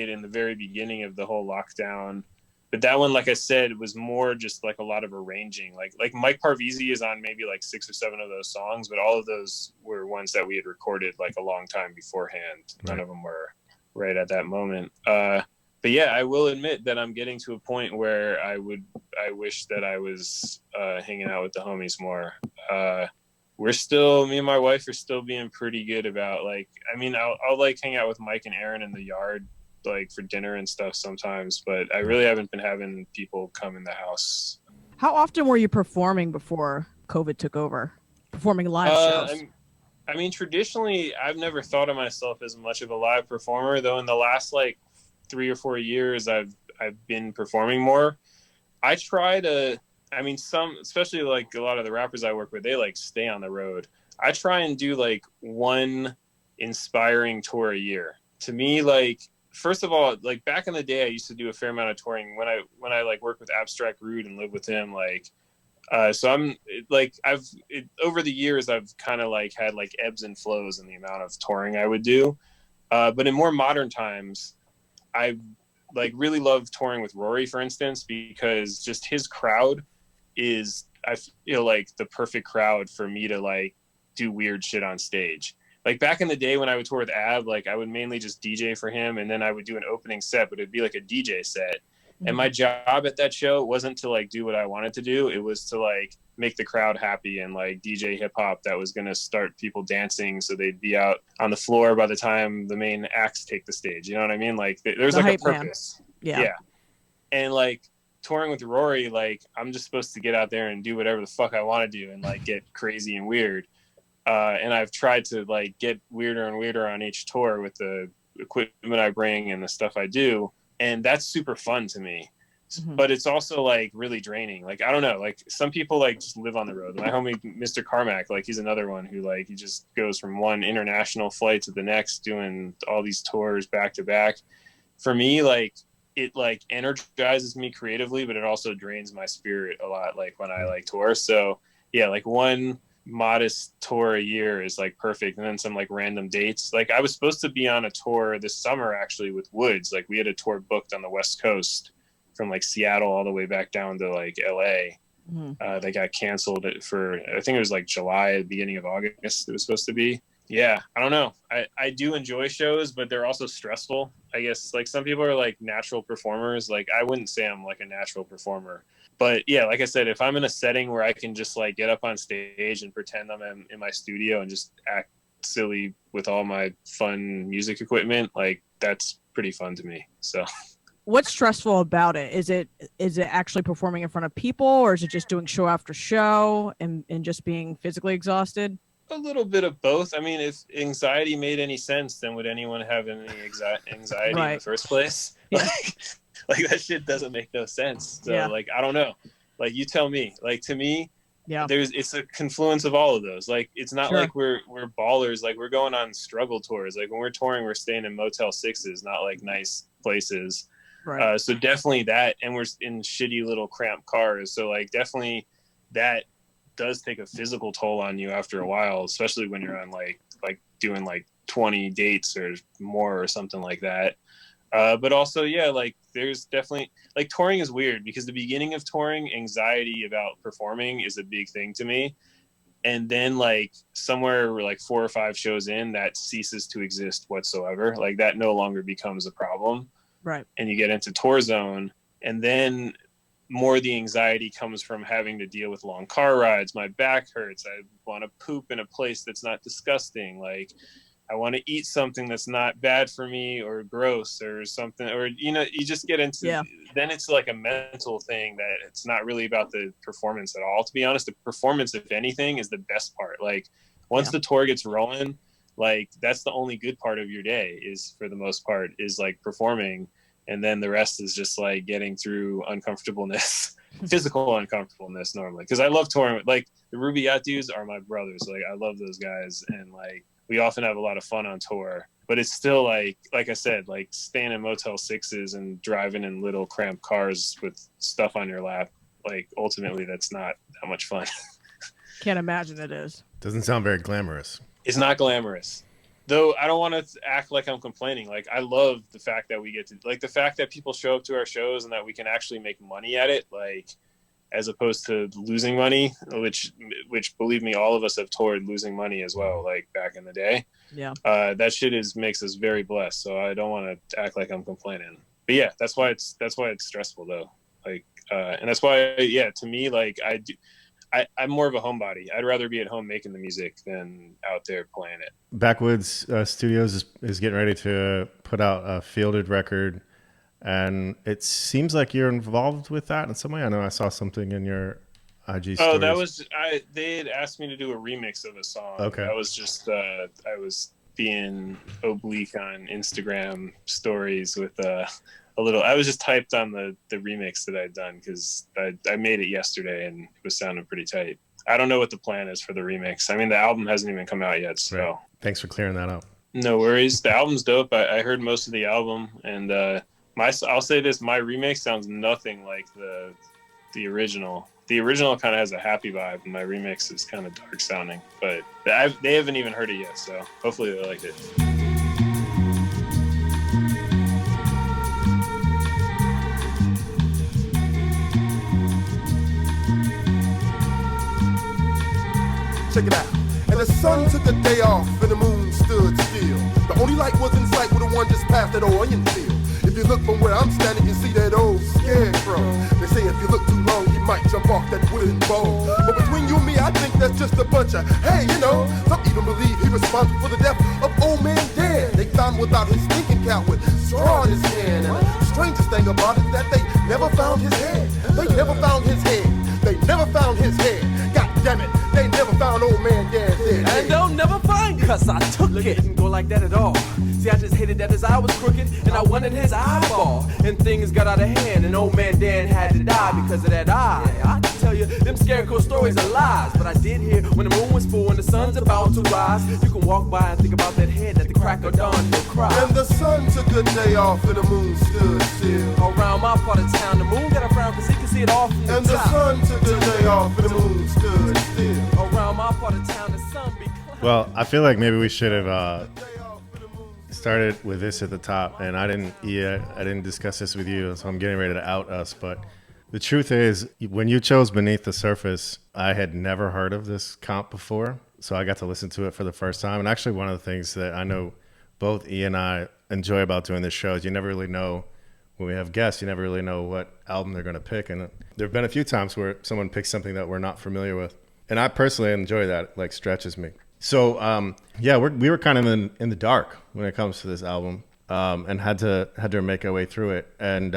in the very beginning of the whole lockdown. But that one, like I said, was more just like a lot of arranging. Like Mike Parvizi is on maybe like 6 or 7 of those songs, but all of those were ones that we had recorded like a long time beforehand. None of them were right at that moment. But but yeah, I will admit that I'm getting to a point where I wish that I was hanging out with the homies more. Me and my wife are still being pretty good about, like, I mean, I'll like hang out with Mike and Aaron in the yard, like for dinner and stuff sometimes, but I really haven't been having people come in the house. How often were you performing before COVID took over? Performing live shows? I mean, traditionally, I've never thought of myself as much of a live performer, though in the last like 3 or 4 years, I've been performing more. I try to, I mean, especially like a lot of the rappers I work with, they like stay on the road. I try and do like one inspiring tour a year. To me, like, first of all, like back in the day, I used to do a fair amount of touring when I like worked with Abstract Rude and lived with him. Like, so I'm like, over the years, I've kind of like had like ebbs and flows in the amount of touring I would do. But in more modern times, I like really love touring with Rory, for instance, because just his crowd is, I feel like, the perfect crowd for me to like do weird shit on stage. Like back in the day when I would tour with Ab, like I would mainly just DJ for him, and then I would do an opening set, but it'd be like a DJ set. And my job at that show wasn't to like do what I wanted to do. It was to like make the crowd happy and like DJ hip hop that was going to start people dancing, so they'd be out on the floor by the time the main acts take the stage. You know what I mean? Like there's The like a hype purpose. Man. Yeah. And like touring with Rory, like I'm just supposed to get out there and do whatever the fuck I want to do and like get crazy and weird. And I've tried to like get weirder and weirder on each tour with the equipment I bring and the stuff I do. And that's super fun to me. Mm-hmm. But it's also like really draining. Like, I don't know, like some people like just live on the road. My homie, Mr. Carmack, like he's another one who like, he just goes from one international flight to the next, doing all these tours back to back. For me, like it like energizes me creatively, but it also drains my spirit a lot. Like when I like tour. So yeah, like one modest tour a year is like perfect, and then some like random dates. Like I was supposed to be on a tour this summer actually with Woods. Like we had a tour booked on the West Coast from like Seattle all the way back down to like LA. They got canceled for, I think it was like July, beginning of August it was supposed to be. Yeah, I don't know. I do enjoy shows, but they're also stressful, I guess. Like some people are like natural performers. Like I wouldn't say I'm like a natural performer. But yeah, like I said, if I'm in a setting where I can just like get up on stage and pretend I'm in my studio and just act silly with all my fun music equipment, like that's pretty fun to me. So what's stressful about it? Is it actually performing in front of people, or is it just doing show after show and just being physically exhausted? A little bit of both. I mean, if anxiety made any sense, then would anyone have any anxiety Right. in the first place? Yeah. Like that shit doesn't make no sense. So Yeah. like, I don't know. Like you tell me. Like to me, Yeah. it's a confluence of all of those. Like it's not Sure. like we're ballers. Like we're going on struggle tours. Like when we're touring, we're staying in Motel 6s, not like nice places. Right. So definitely that, and we're in shitty little cramped cars. So like definitely that does take a physical toll on you after a while, especially when you're on like doing like 20 dates or more or something like that. But also, yeah, like there's definitely like touring is weird because the beginning of touring, anxiety about performing is a big thing to me. And then like somewhere like 4 or 5 shows in, that ceases to exist whatsoever. Like that no longer becomes a problem. Right. And you get into tour zone, and then more the anxiety comes from having to deal with long car rides. My back hurts. I want to poop in a place that's not disgusting. Like I want to eat something that's not bad for me or gross or something, or, you know, you just get into, then it's like a mental thing that it's not really about the performance at all. To be honest, the performance, if anything, is the best part. Like once the tour gets rolling, like that's the only good part of your day is, for the most part, is like performing. And then the rest is just like getting through uncomfortableness, physical uncomfortableness normally. Cause I love touring with like the Rubaiyat dudes are my brothers. Like I love those guys. And like, we often have a lot of fun on tour, but it's still like I said, like staying in Motel 6s and driving in little cramped cars with stuff on your lap. Like ultimately that's not that much fun. Can't imagine it is. Doesn't sound very glamorous. It's not glamorous. Though I don't want to act like I'm complaining. Like I love the fact that we get to, like the fact that people show up to our shows and that we can actually make money at it, like as opposed to losing money, which believe me, all of us have toured losing money as well, like back in the day. Yeah. That shit makes us very blessed. So I don't want to act like I'm complaining. but yeah, that's why it's stressful though. Like, and that's why, yeah, to me, like I'm more of a homebody. I'd rather be at home making the music than out there playing it. Backwoods Studios is getting ready to put out a fielded record, and it seems like you're involved with that in some way. I know I saw something in your IG stories. Oh, that was they had asked me to do a remix of a song. Okay. That was just I was being oblique on Instagram stories with a little. I was just typed on the remix that I'd done because I made it yesterday and it was sounding pretty tight. I don't know what the plan is for the remix. I mean, the album hasn't even come out yet, so right. Thanks for clearing that up. No worries. The album's dope. I heard most of the album, and I'll say this: my remix sounds nothing like the original. The original kind of has a happy vibe, and my remix is kind of dark sounding. But they haven't even heard it yet, so hopefully they like it. Check it out. And the sun took a day off and the moon stood still. The only light was in sight with the one just past that old onion field. If you look from where I'm standing, you see that old scarecrow. They say if you look too long, you might jump off that wooden bowl. But between you and me, I think that's just a bunch of, hey, you know, some even believe he responsible for the death of old man Dan. They found him without his thinking cap with straw in his hand. And the strangest thing about it is that they never found his head. They never found his head. They never found his head. God damn it, they never found old man Dan's head. And they'll never find it, cause I took it. It didn't go like that at all. See, I just hated that his eye was crooked, and I wanted his eyeball. And things got out of hand, and old man Dan had to die because of that eye. I can tell you, them scarecrow stories are lies. But I did hear when the moon was full and the sun's about to rise, you can walk by and think about that head at the crack of dawn, he'll cry. And the sun took a day off and the moon stood still. Around my part of town, the moon got a frown cause he can see it all from the And the top. sun took a day off and the moon stood still. Around my part of town, the sun be cloudy. Well, I feel like maybe we should have started with this at the top, and I didn't discuss this with you, so I'm getting ready to out us. But the truth is, when you chose Beneath the Surface, I had never heard of this comp before, so I got to listen to it for the first time. And actually, one of the things that I know both E and I enjoy about doing this show is you never really know when we have guests, you never really know what album they're going to pick. And there have been a few times where someone picks something that we're not familiar with, and I personally enjoy that. It, like, stretches me. So yeah, we were kind of in the dark when it comes to this album, and had to make our way through it. And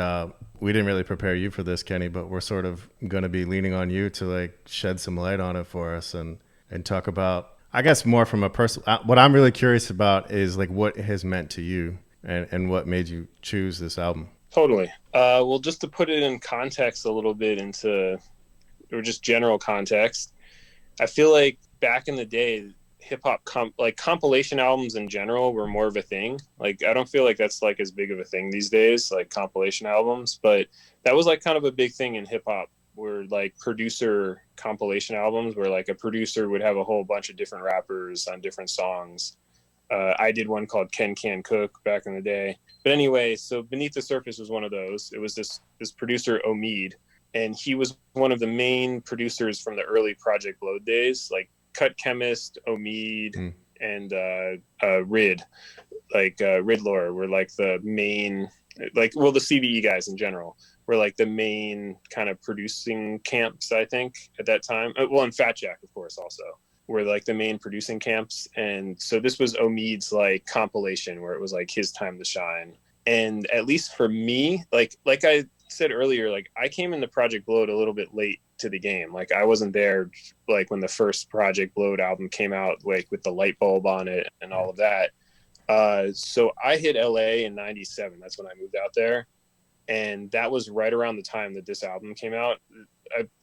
we didn't really prepare you for this, Kenny, but we're sort of going to be leaning on you to like shed some light on it for us and talk about, I guess, more from a personal. What I'm really curious about is like what it has meant to you and what made you choose this album. Totally. Well, just to put it in context a little bit or just general context, I feel like back in the day, hip hop compilation albums in general were more of a thing. Like, I don't feel like that's like as big of a thing these days, like compilation albums, but that was like kind of a big thing in hip hop, where like producer compilation albums where like a producer would have a whole bunch of different rappers on different songs. I did one called Ken Can Cook back in the day. But anyway, so Beneath the Surface was one of those. It was this producer, Omid, and he was one of the main producers from the early Project Load days, like Cut Chemist, Omid, and Rid, like Riddler were like the main, like, well, the CVE guys in general were like the main kind of producing camps, I think, at that time. Well, and Fat Jack, of course, also were like the main producing camps. And so this was Omid's like compilation where it was like his time to shine. And at least for me, like I said earlier, like I came into Project Blowed a little bit late to the game. Like I wasn't there like when the first Project Blowed album came out, like with the light bulb on it and all of that. So I hit LA in 97. That's when I moved out there. And that was right around the time that this album came out.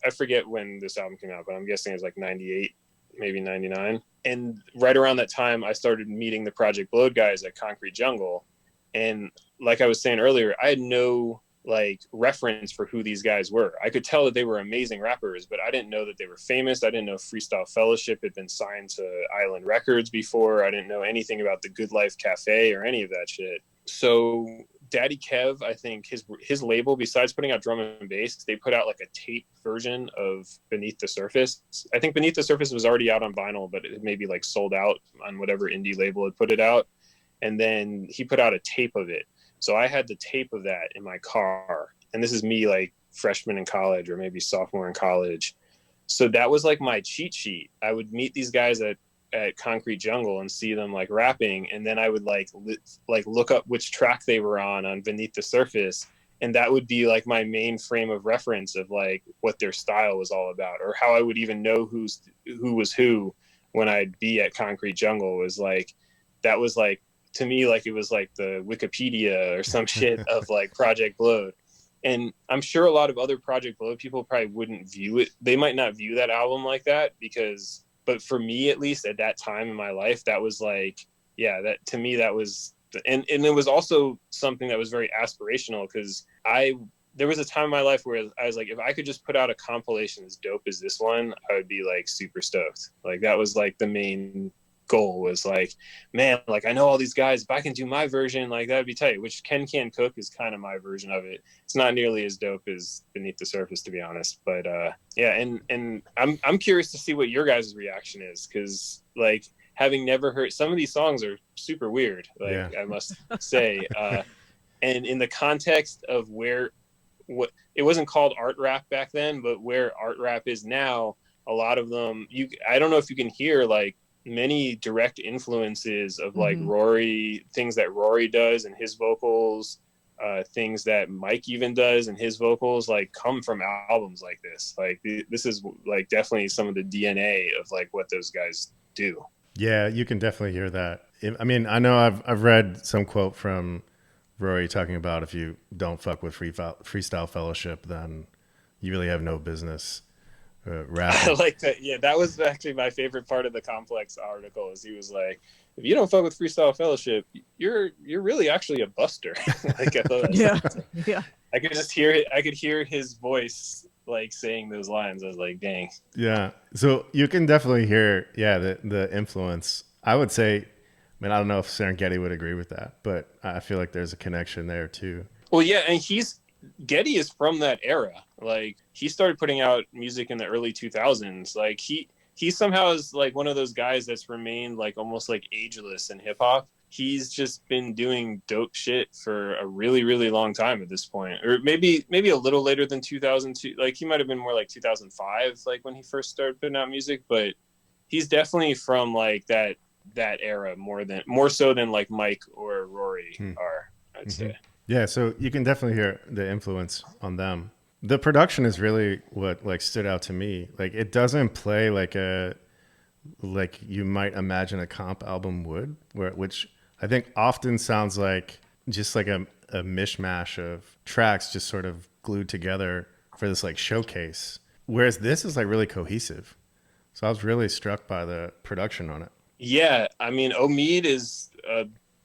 I forget when this album came out, but I'm guessing it was like 98, maybe 99. And right around that time, I started meeting the Project Blowed guys at Concrete Jungle. And like I was saying earlier, I had no like reference for who these guys were. I could tell that they were amazing rappers, but I didn't know that they were famous. I didn't know Freestyle Fellowship had been signed to Island Records before. I didn't know anything about the Good Life Cafe or any of that shit. So Daddy Kev, I think his label, besides putting out drum and bass, they put out like a tape version of Beneath the Surface. I think Beneath the Surface was already out on vinyl, but it maybe like sold out on whatever indie label had put it out. And then he put out a tape of it. So I had the tape of that in my car, and this is me like freshman in college or maybe sophomore in college. So that was like my cheat sheet. I would meet these guys at Concrete Jungle and see them like rapping, and then I would like look up which track they were on Beneath the Surface, and that would be like my main frame of reference of like what their style was all about, or how I would even know who was who when I'd be at Concrete Jungle. Was like, that was like, to me, like it was like the Wikipedia or some shit of like Project Blowed. And I'm sure a lot of other Project Blowed people probably wouldn't view it. They might not view that album like that but for me, at least at that time in my life, that was like, yeah, that to me, that was, and it was also something that was very aspirational, because there was a time in my life where I was like, if I could just put out a compilation as dope as this one, I would be like super stoked. Like that was like the main goal, was like, man, like I know all these guys, if I can do my version, like that'd be tight. Which Ken Can Cook is kind of my version of it. It's not nearly as dope as Beneath the Surface, to be honest, but yeah, and I'm curious to see what your guys' reaction is, because like, having never heard, some of these songs are super weird, like, yeah. I must say, and in the context of what it wasn't called art rap back then, but where art rap is now, a lot of them, I don't know if you can hear like many direct influences of like Rory, things that Rory does in his vocals, things that Mike even does in his vocals, like come from albums like this. Like this is like definitely some of the DNA of like what those guys do. Yeah, you can definitely hear that. I mean, I know I've read some quote from Rory talking about, if you don't fuck with Freestyle Fellowship, then you really have no business rapping. I like that. Yeah, that was actually my favorite part of the Complex article, is he was like, if you don't fuck with Freestyle Fellowship, you're really actually a buster. Like I thought yeah. I could just hear it. I could hear his voice like saying those lines. I was like, dang. Yeah. So you can definitely hear, the influence. I would say, I mean, I don't know if Serengeti would agree with that, but I feel like there's a connection there too. Well, yeah, and Getty is from that era. Like he started putting out music in the early 2000s. Like he somehow is like one of those guys that's remained like almost like ageless in hip hop. He's just been doing dope shit for a really, really long time at this point, or maybe a little later than 2002. Like he might have been more like 2005, like when he first started putting out music. But he's definitely from like that era more so than like Mike or Rory are, I'd say. Yeah, so you can definitely hear the influence on them. The production is really what like stood out to me. Like it doesn't play like you might imagine a comp album would, which I think often sounds like just like a mishmash of tracks just sort of glued together for this like showcase. Whereas this is like really cohesive. So I was really struck by the production on it. Yeah, I mean, Omid is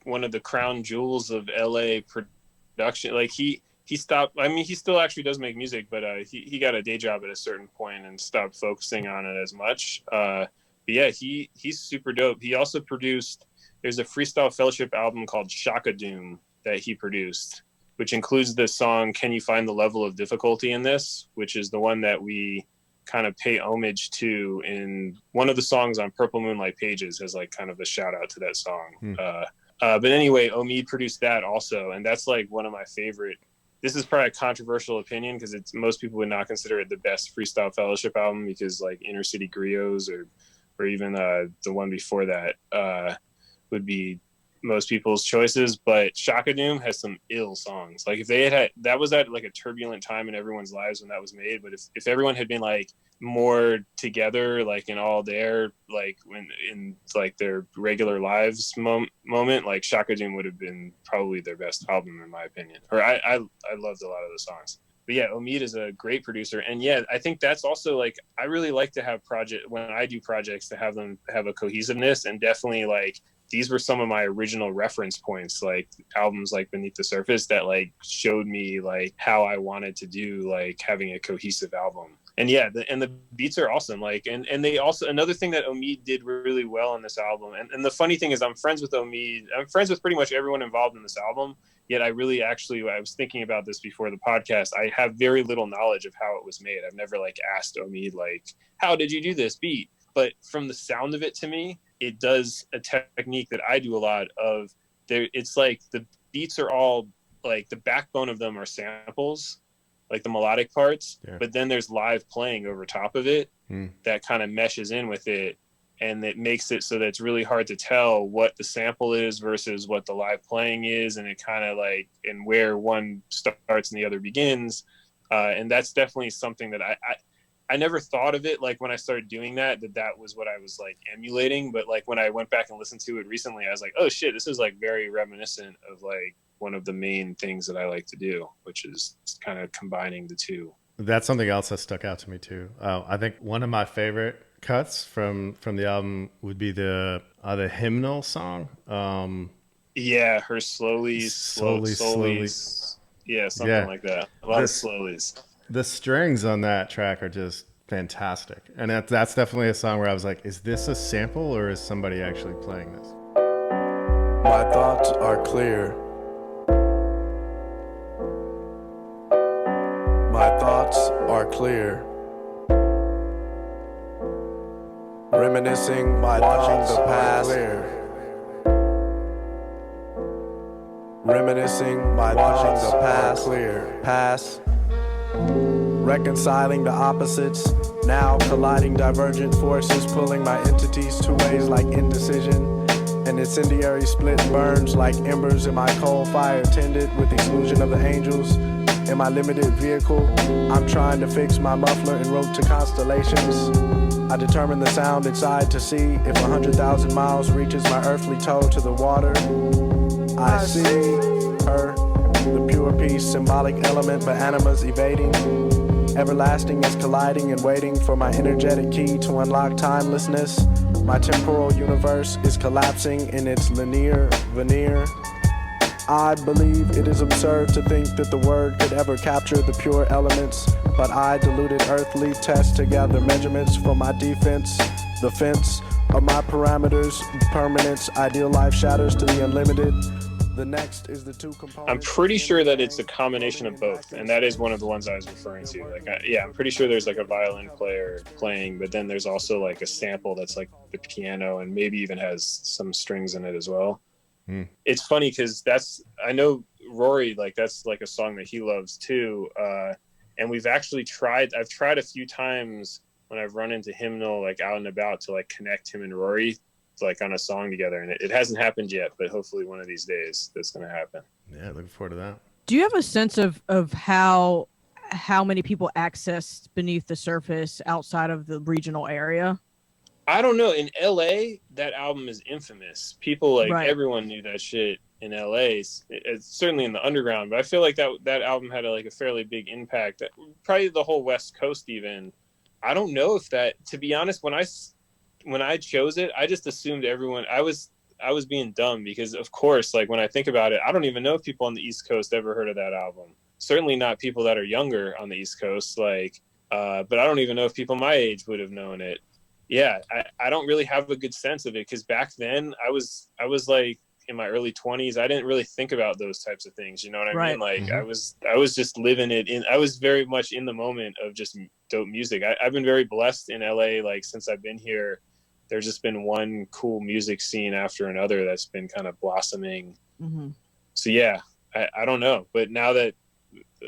one of the crown jewels of LA production. Like he stopped. I mean, he still actually does make music, but he got a day job at a certain point and stopped focusing on it as much. But yeah, he's super dope. He also produced. There's a Freestyle Fellowship album called Shaka Doom that he produced, which includes the song "Can You Find the Level of Difficulty in This," which is the one that we kind of pay homage to in one of the songs on Purple Moonlight Pages, as like kind of a shout out to that song. But anyway, Omid produced that also, and that's like one of my favorite. This is probably a controversial opinion because most people would not consider it the best Freestyle Fellowship album, because like Inner City Griots or even the one before that would be most people's choices. But Shaka Doom has some ill songs. Like if they had that was at like a turbulent time in everyone's lives when that was made. But if everyone had been like more together, like in all their like when in like their regular lives moment, like Shaka Doom would have been probably their best album in my opinion. Or I loved a lot of the songs. But yeah, Omid is a great producer. And yeah, I think that's also like, I really like to have when I do projects, to have them have a cohesiveness. And definitely like, these were some of my original reference points, like albums like Beneath the Surface that like showed me like how I wanted to do like having a cohesive album. And yeah, the beats are awesome. Like, and they also, another thing that Omid did really well on this album. And the funny thing is I'm friends with Omid. I'm friends with pretty much everyone involved in this album. Yet I was thinking about this before the podcast. I have very little knowledge of how it was made. I've never like asked Omid, like, how did you do this beat? But from the sound of it, to me, it does a technique that I do a lot of. It's like the beats are all like the backbone of them are samples, like the melodic parts, but then there's live playing over top of it that kind of meshes in with it. And it makes it so that it's really hard to tell what the sample is versus what the live playing is. And it kind of like, and where one starts and the other begins. And that's definitely something that I never thought of it. Like when I started doing that was what I was like emulating. But like when I went back and listened to it recently, I was like, oh shit, this is like very reminiscent of like one of the main things that I like to do, which is kind of combining the two. That's something else that stuck out to me too. I think one of my favorite cuts from the album would be the hymnal song. Yeah, her slowly. Yeah, something like that. A lot of slowies. The strings on that track are just fantastic, and that's definitely a song where I was like, is this a sample or is somebody actually playing this? My thoughts are clear. My thoughts are clear. Reminiscing, watching the past. Reminiscing, watching the past. Past. Reconciling the opposites. Now colliding divergent forces, pulling my entities two ways like indecision. An incendiary split burns like embers in my coal fire tended with exclusion of the angels. In my limited vehicle, I'm trying to fix my muffler en route to constellations. I determine the sound inside to see if 100,000 miles reaches my earthly toe to the water. I see her, the pure peace, symbolic element, but animas evading. Everlasting is colliding and waiting for my energetic key to unlock timelessness. My temporal universe is collapsing in its linear veneer. I believe it is absurd to think that the word could ever capture the pure elements, but I, diluted earthly, test to gather measurements for my defense. The fence of my parameters, permanence, ideal life shatters to the unlimited. The next is the two components. I'm pretty sure that it's a combination of both, and that is one of the ones I was referring to. Like, I'm pretty sure there's like a violin player playing, but then there's also like a sample that's like the piano and maybe even has some strings in it as well. It's funny because I know Rory, like that's like a song that he loves too. And I've tried a few times when I've run into Hymnal like out and about to like connect him and Rory like on a song together. And it hasn't happened yet, but hopefully one of these days that's going to happen. Yeah. Looking forward to that. Do you have a sense of how many people access Beneath the Surface outside of the regional area? I don't know. In LA, that album is infamous. People everyone knew that shit in LA. It's certainly in the underground, but I feel like that album had a fairly big impact. Probably the whole West Coast even. I don't know if that, to be honest, when I chose it, I just assumed everyone, I was being dumb because of course, like when I think about it, I don't even know if people on the East Coast ever heard of that album. Certainly not people that are younger on the East Coast. But I don't even know if people my age would have known it. Yeah, I don't really have a good sense of it because back then I was like in my early 20s. I didn't really think about those types of things. You know what I mean? Like I was just living it in. I was very much in the moment of just dope music. I've been very blessed in LA. Like since I've been here, there's just been one cool music scene after another that's been kind of blossoming. Mm-hmm. So yeah, I don't know. But now that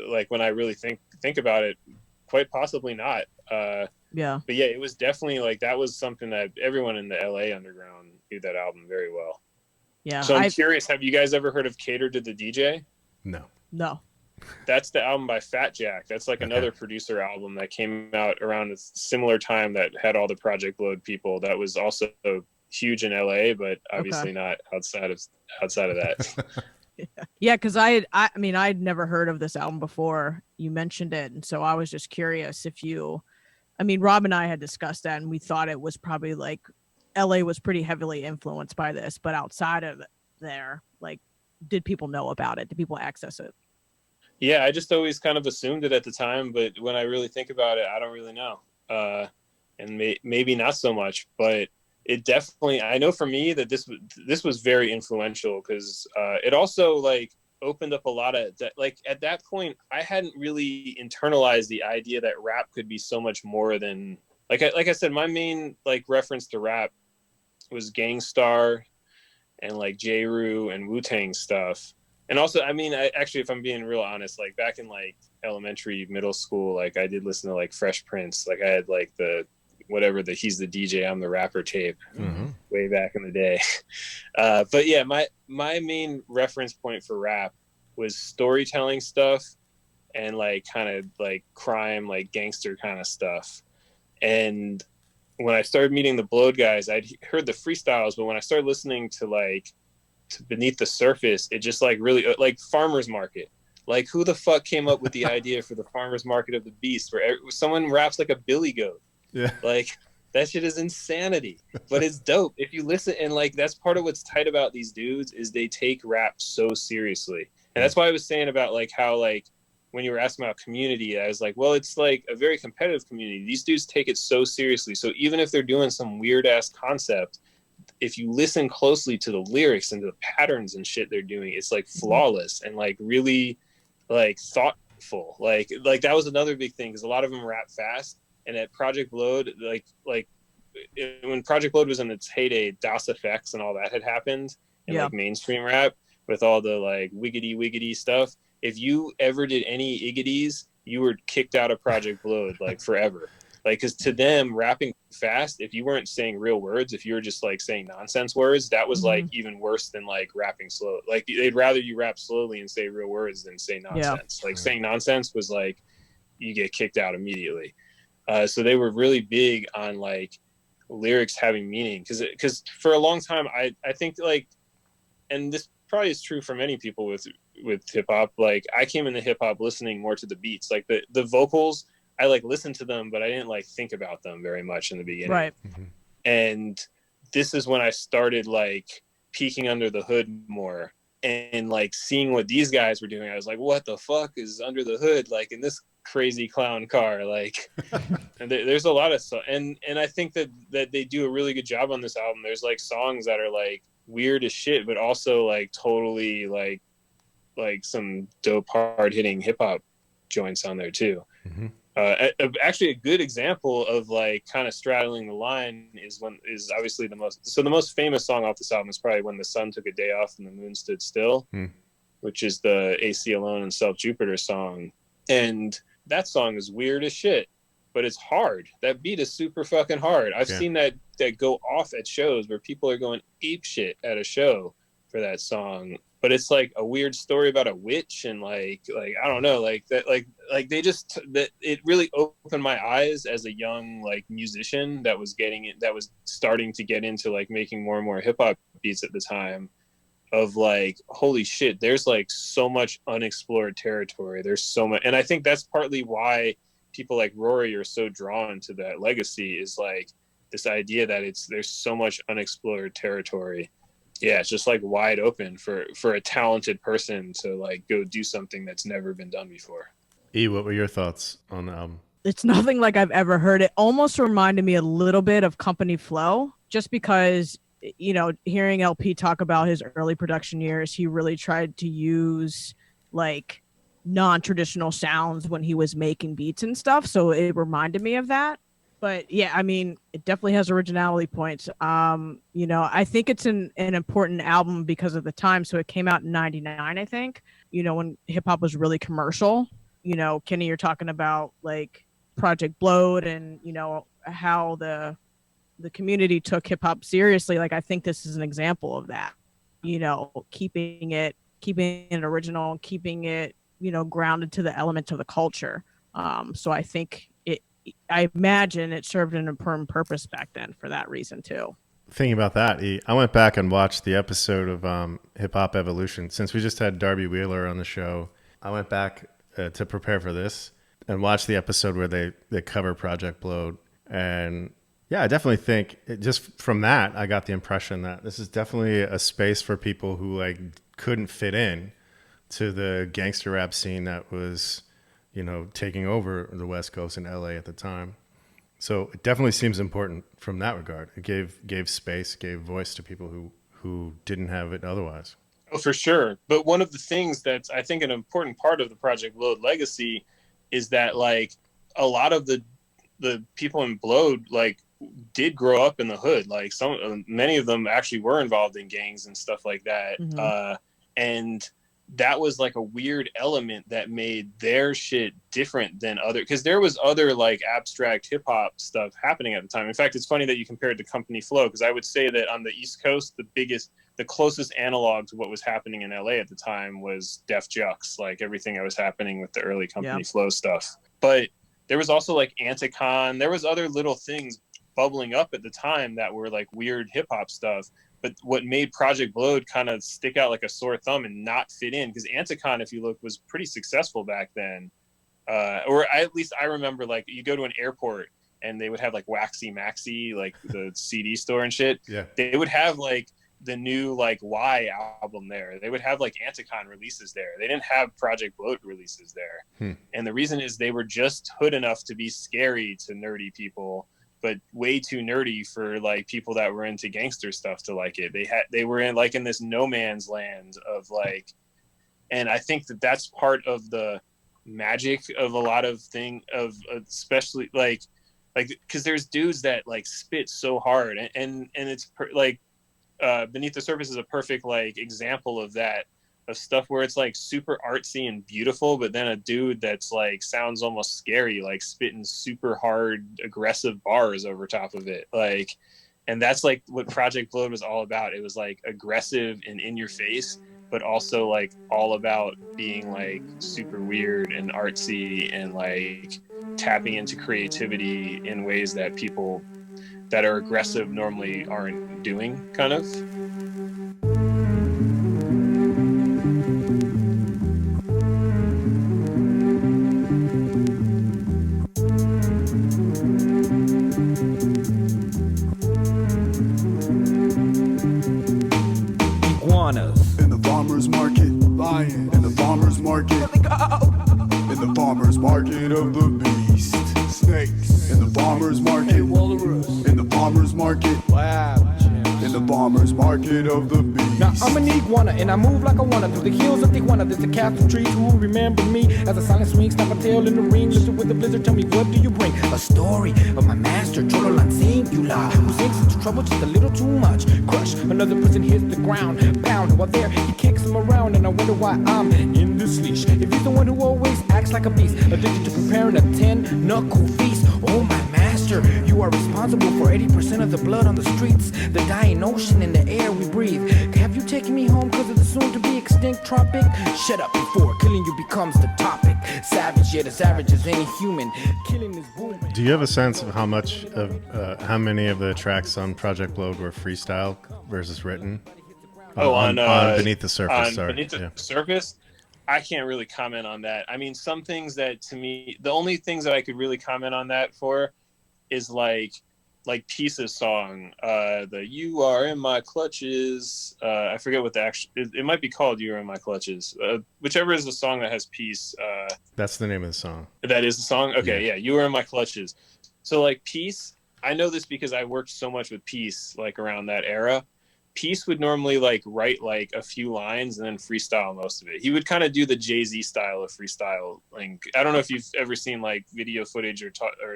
like when I really think about it, quite possibly not. Yeah. But yeah, it was definitely like that was something that everyone in the LA underground knew that album very well. Yeah. So I'm curious, have you guys ever heard of Cater to the DJ? No. That's the album by Fat Jack. That's like another producer album that came out around a similar time that had all the Project Load people. That was also huge in LA, but obviously not outside of that. Yeah, because I'd never heard of this album before you mentioned it, and so I was just curious if Rob and I had discussed that, and we thought it was probably like LA was pretty heavily influenced by this, but outside of there, like, did people know about it? Did people access it? Yeah, I just always kind of assumed it at the time, but when I really think about it, I don't really know, and maybe not so much, but. It definitely, I know for me that this was very influential because it also like opened up a lot of that. Like at that point, I hadn't really internalized the idea that rap could be so much more than like I said, my main like reference to rap was Gangstar and like J. Rue and Wu-Tang stuff. And also, I mean, actually, if I'm being real honest, like back in like elementary, middle school, like I did listen to like Fresh Prince. Like I had like the He's the DJ, I'm the Rapper tape way back in the day. But yeah, my main reference point for rap was storytelling stuff and like kind of like crime, like gangster kind of stuff. And when I started meeting the Blowed guys, I'd heard the freestyles, but when I started listening to Beneath the Surface, it just like really like Farmer's Market. Like who the fuck came up with the idea for the Farmer's Market of the Beast where someone raps like a billy goat? Yeah. Like that shit is insanity, but it's dope. If you listen, and like, that's part of what's tight about these dudes is they take rap so seriously. And that's why I was saying about like how, like when you were asking about community, I was like, well, it's like a very competitive community. These dudes take it so seriously. So even if they're doing some weird ass concept, if you listen closely to the lyrics and the patterns and shit they're doing, it's like flawless and like really like thoughtful. Like that was another big thing because a lot of them rap fast. And at Project Blowed, like when Project Blowed was in its heyday, DOS effects and all that had happened in like mainstream rap with all the like wiggity stuff. If you ever did any iggities, you were kicked out of Project Blowed like forever. Like, because to them, rapping fast, if you weren't saying real words, if you were just like saying nonsense words, that was like even worse than like rapping slow. Like they'd rather you rap slowly and say real words than say nonsense. Like saying nonsense was like you get kicked out immediately. So they were really big on like lyrics having meaning because for a long time I think like, and this probably is true for many people with hip hop, like I came into hip hop listening more to the beats, like the vocals I like listened to them, but I didn't like think about them very much in the beginning. Right. And this is when I started like peeking under the hood more and like seeing what these guys were doing. I was like, what the fuck is under the hood? Like in this crazy clown car, like and there's a lot of stuff. And I think that they do a really good job on this album. There's like songs that are like weird as shit, but also like totally like some dope hard hitting hip hop joints on there too. Actually a good example of like kind of straddling the line is obviously the most famous song off this album is probably When the Sun Took a Day Off and the Moon Stood Still, which is the AC Alone and Self Jupiter song. And that song is weird as shit, but it's hard. That beat is super fucking hard. I've seen that go off at shows where people are going ape shit at a show for that song. But it's like a weird story about a witch and like I don't know, like that, like they just, that it really opened my eyes as a young like musician that was starting to get into like making more and more hip hop beats at the time, of like, holy shit, there's like so much unexplored territory. There's so much, and I think that's partly why people like Rory are so drawn to that legacy, is like this idea that there's so much unexplored territory. Yeah, it's just like wide open for a talented person to like go do something that's never been done before. E, what were your thoughts on the album? It's nothing like I've ever heard. It almost reminded me a little bit of Company Flow, just because, you know, hearing LP talk about his early production years, he really tried to use like non-traditional sounds when he was making beats and stuff. So it reminded me of that. But yeah, I mean, it definitely has originality points. You know, I think it's an important album because of the time. So it came out in '99, I think, you know, when hip hop was really commercial. You know, Kenny, you're talking about like Project Blowed and, you know, how the community took hip hop seriously. Like, I think this is an example of that, you know, keeping it original, keeping it, you know, grounded to the elements of the culture. So I think I imagine it served an important purpose back then for that reason too. Thinking about that, I went back and watched the episode of Hip Hop Evolution. Since we just had Darby Wheeler on the show, I went back to prepare for this and watched the episode where they cover Project Blowed. And yeah, I definitely think just from that, I got the impression that this is definitely a space for people who like couldn't fit in to the gangster rap scene that was, you know, taking over the West Coast in LA at the time. So it definitely seems important from that regard. It gave space, gave voice to people who didn't have it otherwise. Oh, for sure. But one of the things that's, I think, an important part of the Project Blowed legacy is that like a lot of the people in Blowed like did grow up in the hood. Like many of them actually were involved in gangs and stuff like that. And that was like a weird element that made their shit different than other, because there was other like abstract hip hop stuff happening at the time. In fact, it's funny that you compared to Company Flow, because I would say that on the East Coast, the closest analog to what was happening in LA at the time was Def Jux, like everything that was happening with the early Company Flow stuff. But there was also like Anticon, there was other little things bubbling up at the time that were like weird hip hop stuff. But what made Project Blowed kind of stick out like a sore thumb and not fit in, because Anticon, if you look, was pretty successful back then. At least I remember, like, you go to an airport and they would have like Waxy Maxi, like the CD store and shit. Yeah. They would have like the new like Y album there. They would have like Anticon releases there. They didn't have Project Blowed releases there. And the reason is they were just hood enough to be scary to nerdy people, but way too nerdy for like people that were into gangster stuff to like it. They were in like in this no man's land of like, and I think that that's part of the magic of a lot of especially like because there's dudes that like spit so hard, and it's like Beneath the Surface is a perfect like example of that, of stuff where it's like super artsy and beautiful, but then a dude that's like sounds almost scary, like spitting super hard aggressive bars over top of it, like, and that's like what Project Blowed was all about. It was like aggressive and in your face, but also like all about being like super weird and artsy and like tapping into creativity in ways that people that are aggressive normally aren't doing, kind of. In the farmer's market, lion. In the farmer's market, in the farmer's market of the beast, snakes. In the farmer's market, in the farmer's market, in the farmer's market of the beast. Now I'm an iguana and I move like I wanna through the hills of Tijuana. There's a castle trees who will remember me as a silent swing, snap a tail in the ring. Listen with the blizzard, tell me what do you bring? A story of my master, Chololan Singular, who sinks into trouble just a little too much. Crush, another person hits the ground, pound. While there, he kicks him around, and I wonder why I'm in this leash. If he's the one who always acts like a beast, addicted to preparing a 10-knuckle feast. Oh my master, you are responsible for 80% of the blood on the streets, the dying ocean in the air we breathe. Have you taken me home because of the soon-to-be extinct tropic? Shut up before killing you becomes the topic. Savage, yet as savage as any human. Killing is boom. Do you have a sense of how many of the tracks on Project Blowed were freestyle versus written? On Beneath the Surface. Beneath the Surface, I can't really comment on that. I mean, some things that to me, the only things that I could really comment on that for is like Peace's song, the "You Are in My Clutches." I forget what the actual. It might be called "You Are in My Clutches." Whichever is the song that has Peace. That's the name of the song. That is the song. Okay, yeah, "You Are in My Clutches." So like Peace, I know this because I worked so much with Peace like around that era. Peace would normally like write like a few lines and then freestyle most of it. He would kind of do the Jay-Z style of freestyle. Like, I don't know if you've ever seen like video footage or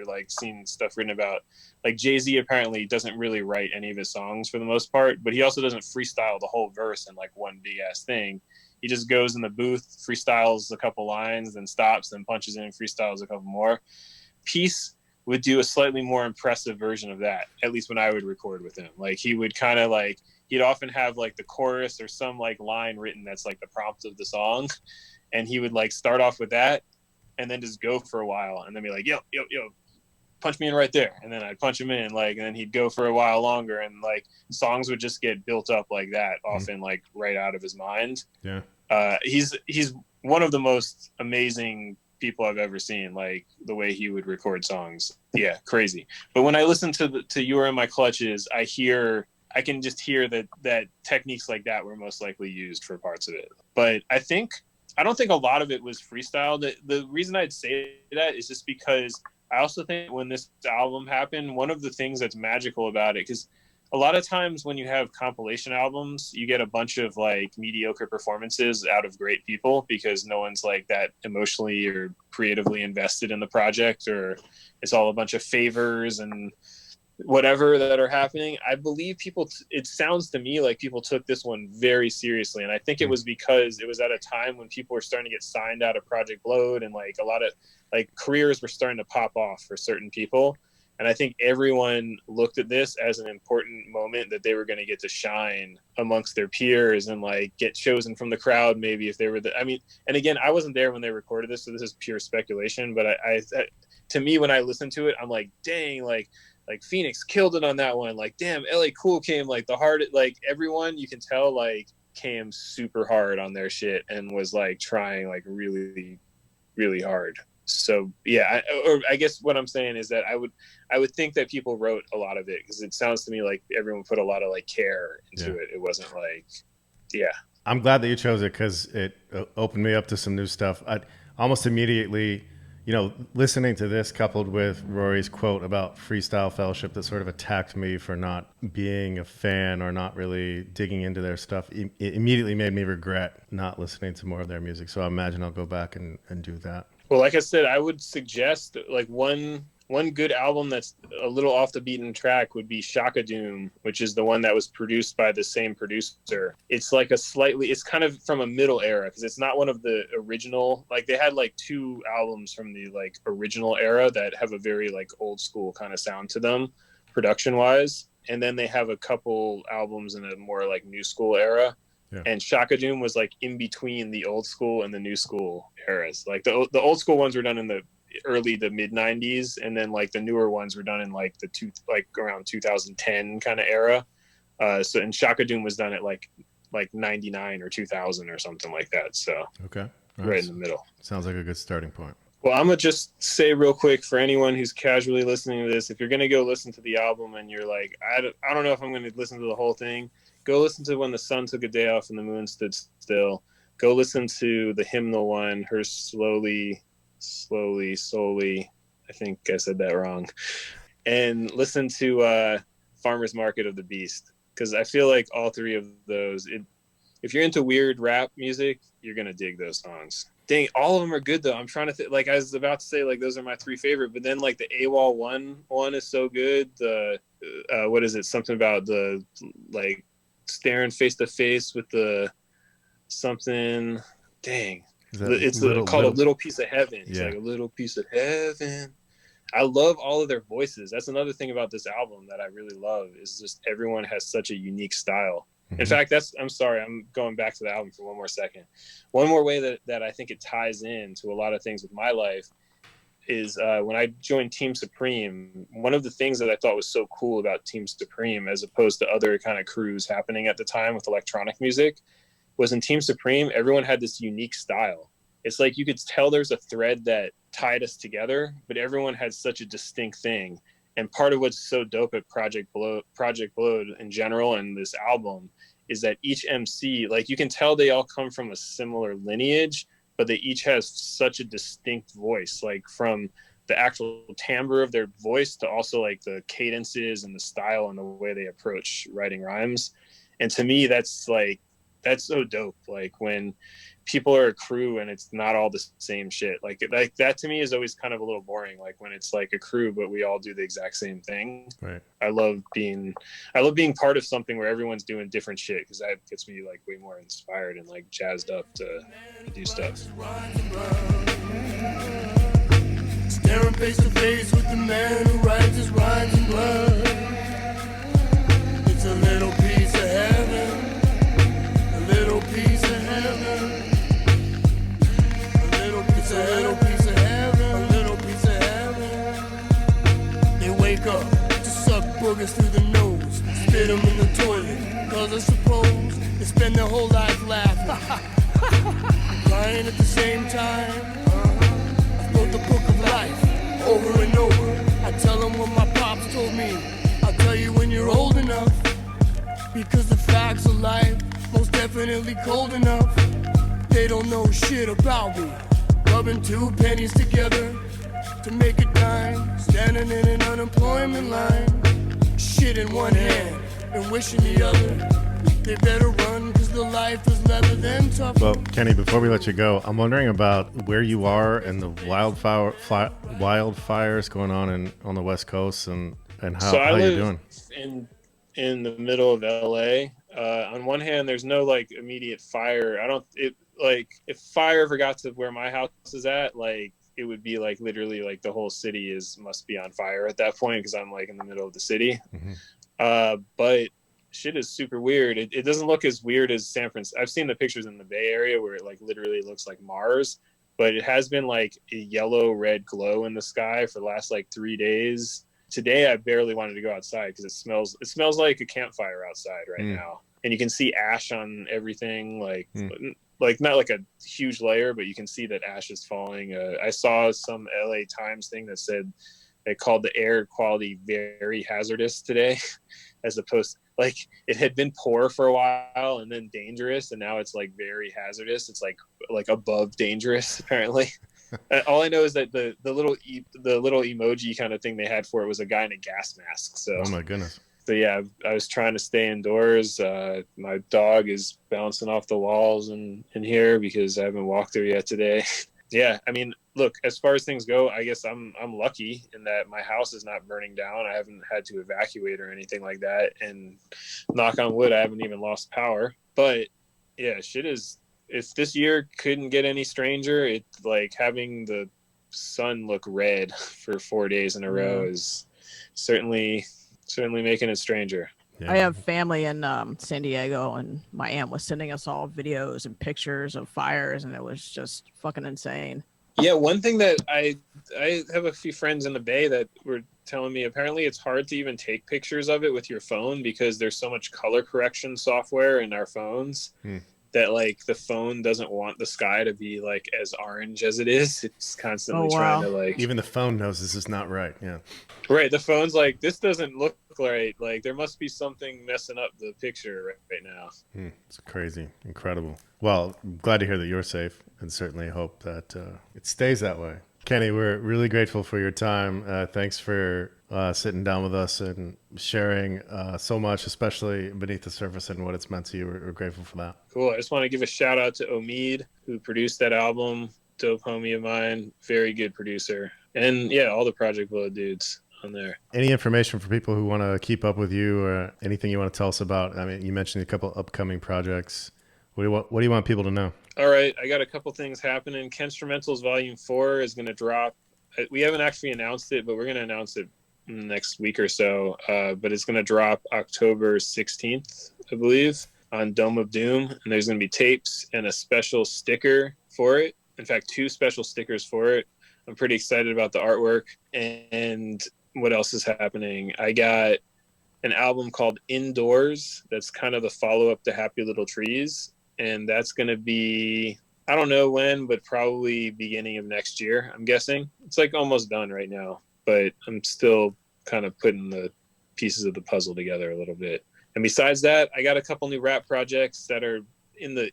like seen stuff written about, like, Jay-Z apparently doesn't really write any of his songs for the most part, but he also doesn't freestyle the whole verse in like one big ass thing. He just goes in the booth, freestyles a couple lines, then stops, then punches in, freestyles a couple more. Peace would do a slightly more impressive version of that, at least when I would record with him. Like, he would kind of like, he'd often have like the chorus or some like line written that's like the prompt of the song, and he would like start off with that and then just go for a while and then be like, yo, punch me in right there, and then I'd punch him in, like, and then he'd go for a while longer, and like songs would just get built up like that, often like right out of his mind. Yeah. He's one of the most amazing people I've ever seen, like the way he would record songs. Yeah, crazy. But when I listen to "You Are in My Clutches," I can just hear that techniques like that were most likely used for parts of it. But I don't think a lot of it was freestyle. The reason I'd say that is just because I also think when this album happened, one of the things that's magical about it, because a lot of times when you have compilation albums, you get a bunch of like mediocre performances out of great people because no one's like that emotionally or creatively invested in the project, or it's all a bunch of favors and whatever that are happening. I believe people, it sounds to me like people took this one very seriously. And I think it was because it was at a time when people were starting to get signed out of Project Blowed, and like a lot of like careers were starting to pop off for certain people. And I think everyone looked at this as an important moment that they were going to get to shine amongst their peers and like get chosen from the crowd, maybe if they were I mean, and again, I wasn't there when they recorded this, so this is pure speculation, but I to me, when I listen to it, I'm like, dang, like Phoenix killed it on that one. Like, damn, LA Cool came like the hard, like everyone you can tell like came super hard on their shit and was like trying like really, really hard. So yeah, I guess what I'm saying is that I would think that people wrote a lot of it, because it sounds to me like everyone put a lot of like care into it. It wasn't like, yeah. I'm glad that you chose it, because it opened me up to some new stuff. I almost immediately, you know, listening to this coupled with Rory's quote about Freestyle Fellowship that sort of attacked me for not being a fan or not really digging into their stuff, it immediately made me regret not listening to more of their music. So I imagine I'll go back and do that. Well, like I said, I would suggest like one good album that's a little off the beaten track would be Shaka Doom, which is the one that was produced by the same producer. It's like it's kind of from a middle era, because it's not one of the original, like they had like 2 albums from the like original era that have a very like old school kind of sound to them production wise. And then they have a couple albums in a more like new school era. Yeah. And Shaka Doom was like in between the old school and the new school eras. Like the old school ones were done in the early to mid 90s, and then like the newer ones were done in like around 2010 kind of era. So and Shaka Doom was done at like 99 or 2000 or something like that. So okay, right in the middle. Sounds like a good starting point. Well, I'm gonna just say real quick for anyone who's casually listening to this, if you're gonna go listen to the album and you're like, I don't know if I'm gonna listen to the whole thing, go listen to When the Sun Took a Day Off and the Moon Stood Still. Go listen to the hymnal one, Her Slowly, I think I said that wrong. And listen to Farmer's Market of the Beast, because I feel like all 3 of those, if you're into weird rap music, you're going to dig those songs. Dang, all of them are good though. I'm trying to think, like I was about to say, like those are my 3 favorite, but then like the AWOL one is so good. The what is it? Something about the like staring face to face with the something. Dang, it's called A Little Piece of Heaven. It's like a little piece of heaven. I love all of their voices. That's another thing about this album that I really love, is just everyone has such a unique style. In fact, I'm sorry, I'm going back to the album for one more second. One more way that I think it ties in to a lot of things with my life is when I joined Team Supreme, one of the things that I thought was so cool about Team Supreme, as opposed to other kind of crews happening at the time with electronic music, was in Team Supreme, everyone had this unique style. It's like you could tell there's a thread that tied us together, but everyone had such a distinct thing. And part of what's so dope at Project Blowed in general and this album is that each MC, like you can tell they all come from a similar lineage, but they each has such a distinct voice, like from the actual timbre of their voice to also like the cadences and the style and the way they approach writing rhymes. And to me, that's so dope. Like when people are a crew and it's not all the same shit, like that to me is always kind of a little boring. Like when it's like a crew but we all do the exact same thing. Right. I love being part of something where everyone's doing different shit, because that gets me like way more inspired and like jazzed up to do stuff. Staring face to face with the man who writes his rhymes in blood. It's a little piece of heaven. A little piece of heaven. A little piece of heaven. A little piece of heaven. They wake up to suck boogers through the nose, spit them in the toilet, cause I suppose they spend their whole life laughing, crying at the same time. I wrote the book of life over and over. I tell them what my pops told me. I'll tell you when you're old enough, because the facts of life most definitely cold enough. They don't know shit about me. Rubbing 2 pennies together to make a dime. Standing in an unemployment line. Shit in one hand and wishing the other. They better run, cause the life is leather than tough. Well, Kenny, before we let you go, I'm wondering about where you are and the wildfires going on the West Coast, and And So I how you live doing? in the middle of LA. On one hand, there's no like immediate fire. Like if fire ever got to where my house is at, like it would be like literally like the whole city must be on fire at that point because I'm like in the middle of the city. But shit is super weird. It doesn't look as weird as San Francisco. I've seen the pictures in the Bay Area where it like literally looks like Mars, but it has been like a yellow red glow in the sky for the last like 3 days. Today I barely wanted to go outside because it smells like a campfire outside right now, and you can see ash on everything, like not like a huge layer, but you can see that ash is falling. I saw some LA Times thing that said they called the air quality very hazardous today, as opposed like it had been poor for a while and then dangerous, and now it's like very hazardous. It's like above dangerous apparently. All I know is that the little emoji kind of thing they had for it was a guy in a gas mask. So Oh my goodness. So yeah, I was trying to stay indoors. My dog is bouncing off the walls in here because I haven't walked her yet today. Yeah, I mean, look, as far as things go, I guess I'm lucky in that my house is not burning down. I haven't had to evacuate or anything like that, and knock on wood, I haven't even lost power. But yeah, if this year couldn't get any stranger, it's like having the sun look red for 4 days in a row is certainly making it stranger. Yeah. I have family in San Diego, and my aunt was sending us all videos and pictures of fires, and it was just fucking insane. Yeah, one thing that I have a few friends in the Bay that were telling me apparently it's hard to even take pictures of it with your phone because there's so much color correction software in our phones. That like the phone doesn't want the sky to be like as orange as it is. It's constantly trying to like. Even the phone knows this is not right. Yeah. Right. The phone's like, this doesn't look right. Like there must be something messing up the picture right now. It's crazy. Incredible. Well, I'm glad to hear that you're safe, and certainly hope that it stays that way. Kenny, we're really grateful for your time. Thanks for sitting down with us and sharing so much, especially Beneath the Surface and what it's meant to you. We're grateful for that. Cool. I just want to give a shout out to Omid, who produced that album. Dope homie of mine. Very good producer. And yeah, all the Project Blood dudes on there. Any information for people who want to keep up with you or anything you want to tell us about? I mean, you mentioned a couple upcoming projects. What do you want people to know? All right, I got a couple things happening. Kenstrumentals Volume 4 is going to drop. We haven't actually announced it, but we're going to announce it next week or so. But it's going to drop October 16th, I believe, on Dome of Doom. And there's going to be tapes and a special sticker for it. In fact, 2 special stickers for it. I'm pretty excited about the artwork. And what else is happening? I got an album called Indoors. That's kind of the follow-up to Happy Little Trees. And that's going to be, I don't know when, but probably beginning of next year, I'm guessing. It's like almost done right now, but I'm still kind of putting the pieces of the puzzle together a little bit. And besides that, I got a couple new rap projects that are in the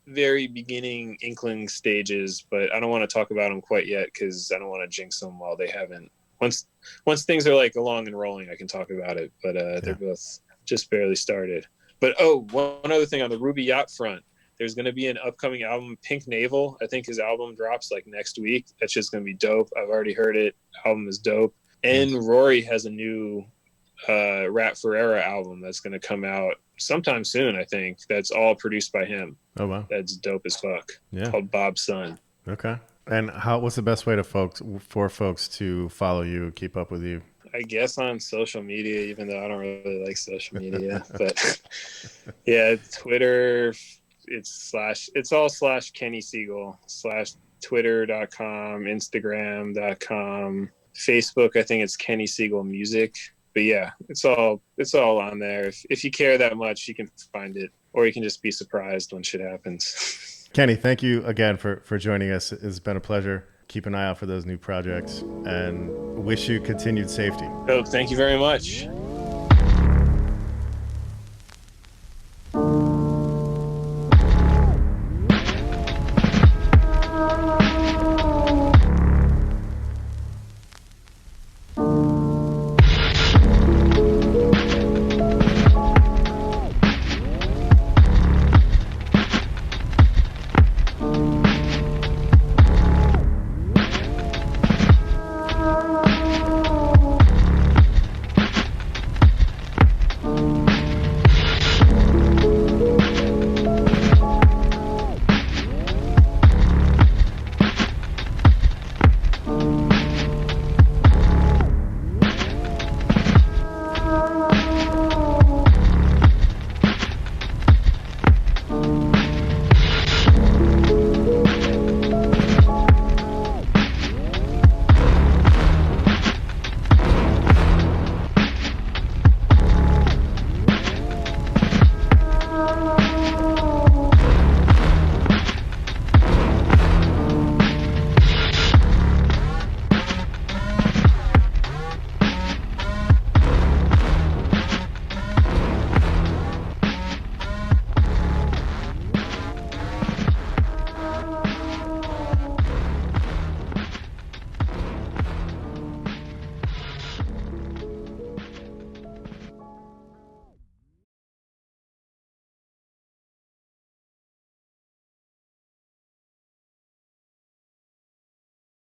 very beginning inkling stages, but I don't want to talk about them quite yet because I don't want to jinx them while they haven't. Once things are like along and rolling, I can talk about it, but they're both just barely started. But one other thing on the Ruby Yacht front, there's going to be an upcoming album, Pink Navel. I think his album drops like next week. That's just going to be dope. I've already heard it. Album is dope. And Rory has a new R.A.P Ferreira album that's going to come out sometime soon, I think. That's all produced by him. Oh, wow. That's dope as fuck. Yeah. Called Bob's Son. Okay. And what's the best way for folks to follow you, keep up with you? I guess on social media, even though I don't really like social media. But yeah, Twitter... It's all / Kenny Segal / Twitter.com, Instagram.com, Facebook. I think it's Kenny Segal Music. But yeah, it's all on there. If you care that much, you can find it, or you can just be surprised when shit happens. Kenny, thank you again for joining us. It's been a pleasure. Keep an eye out for those new projects and wish you continued safety. Oh, thank you very much.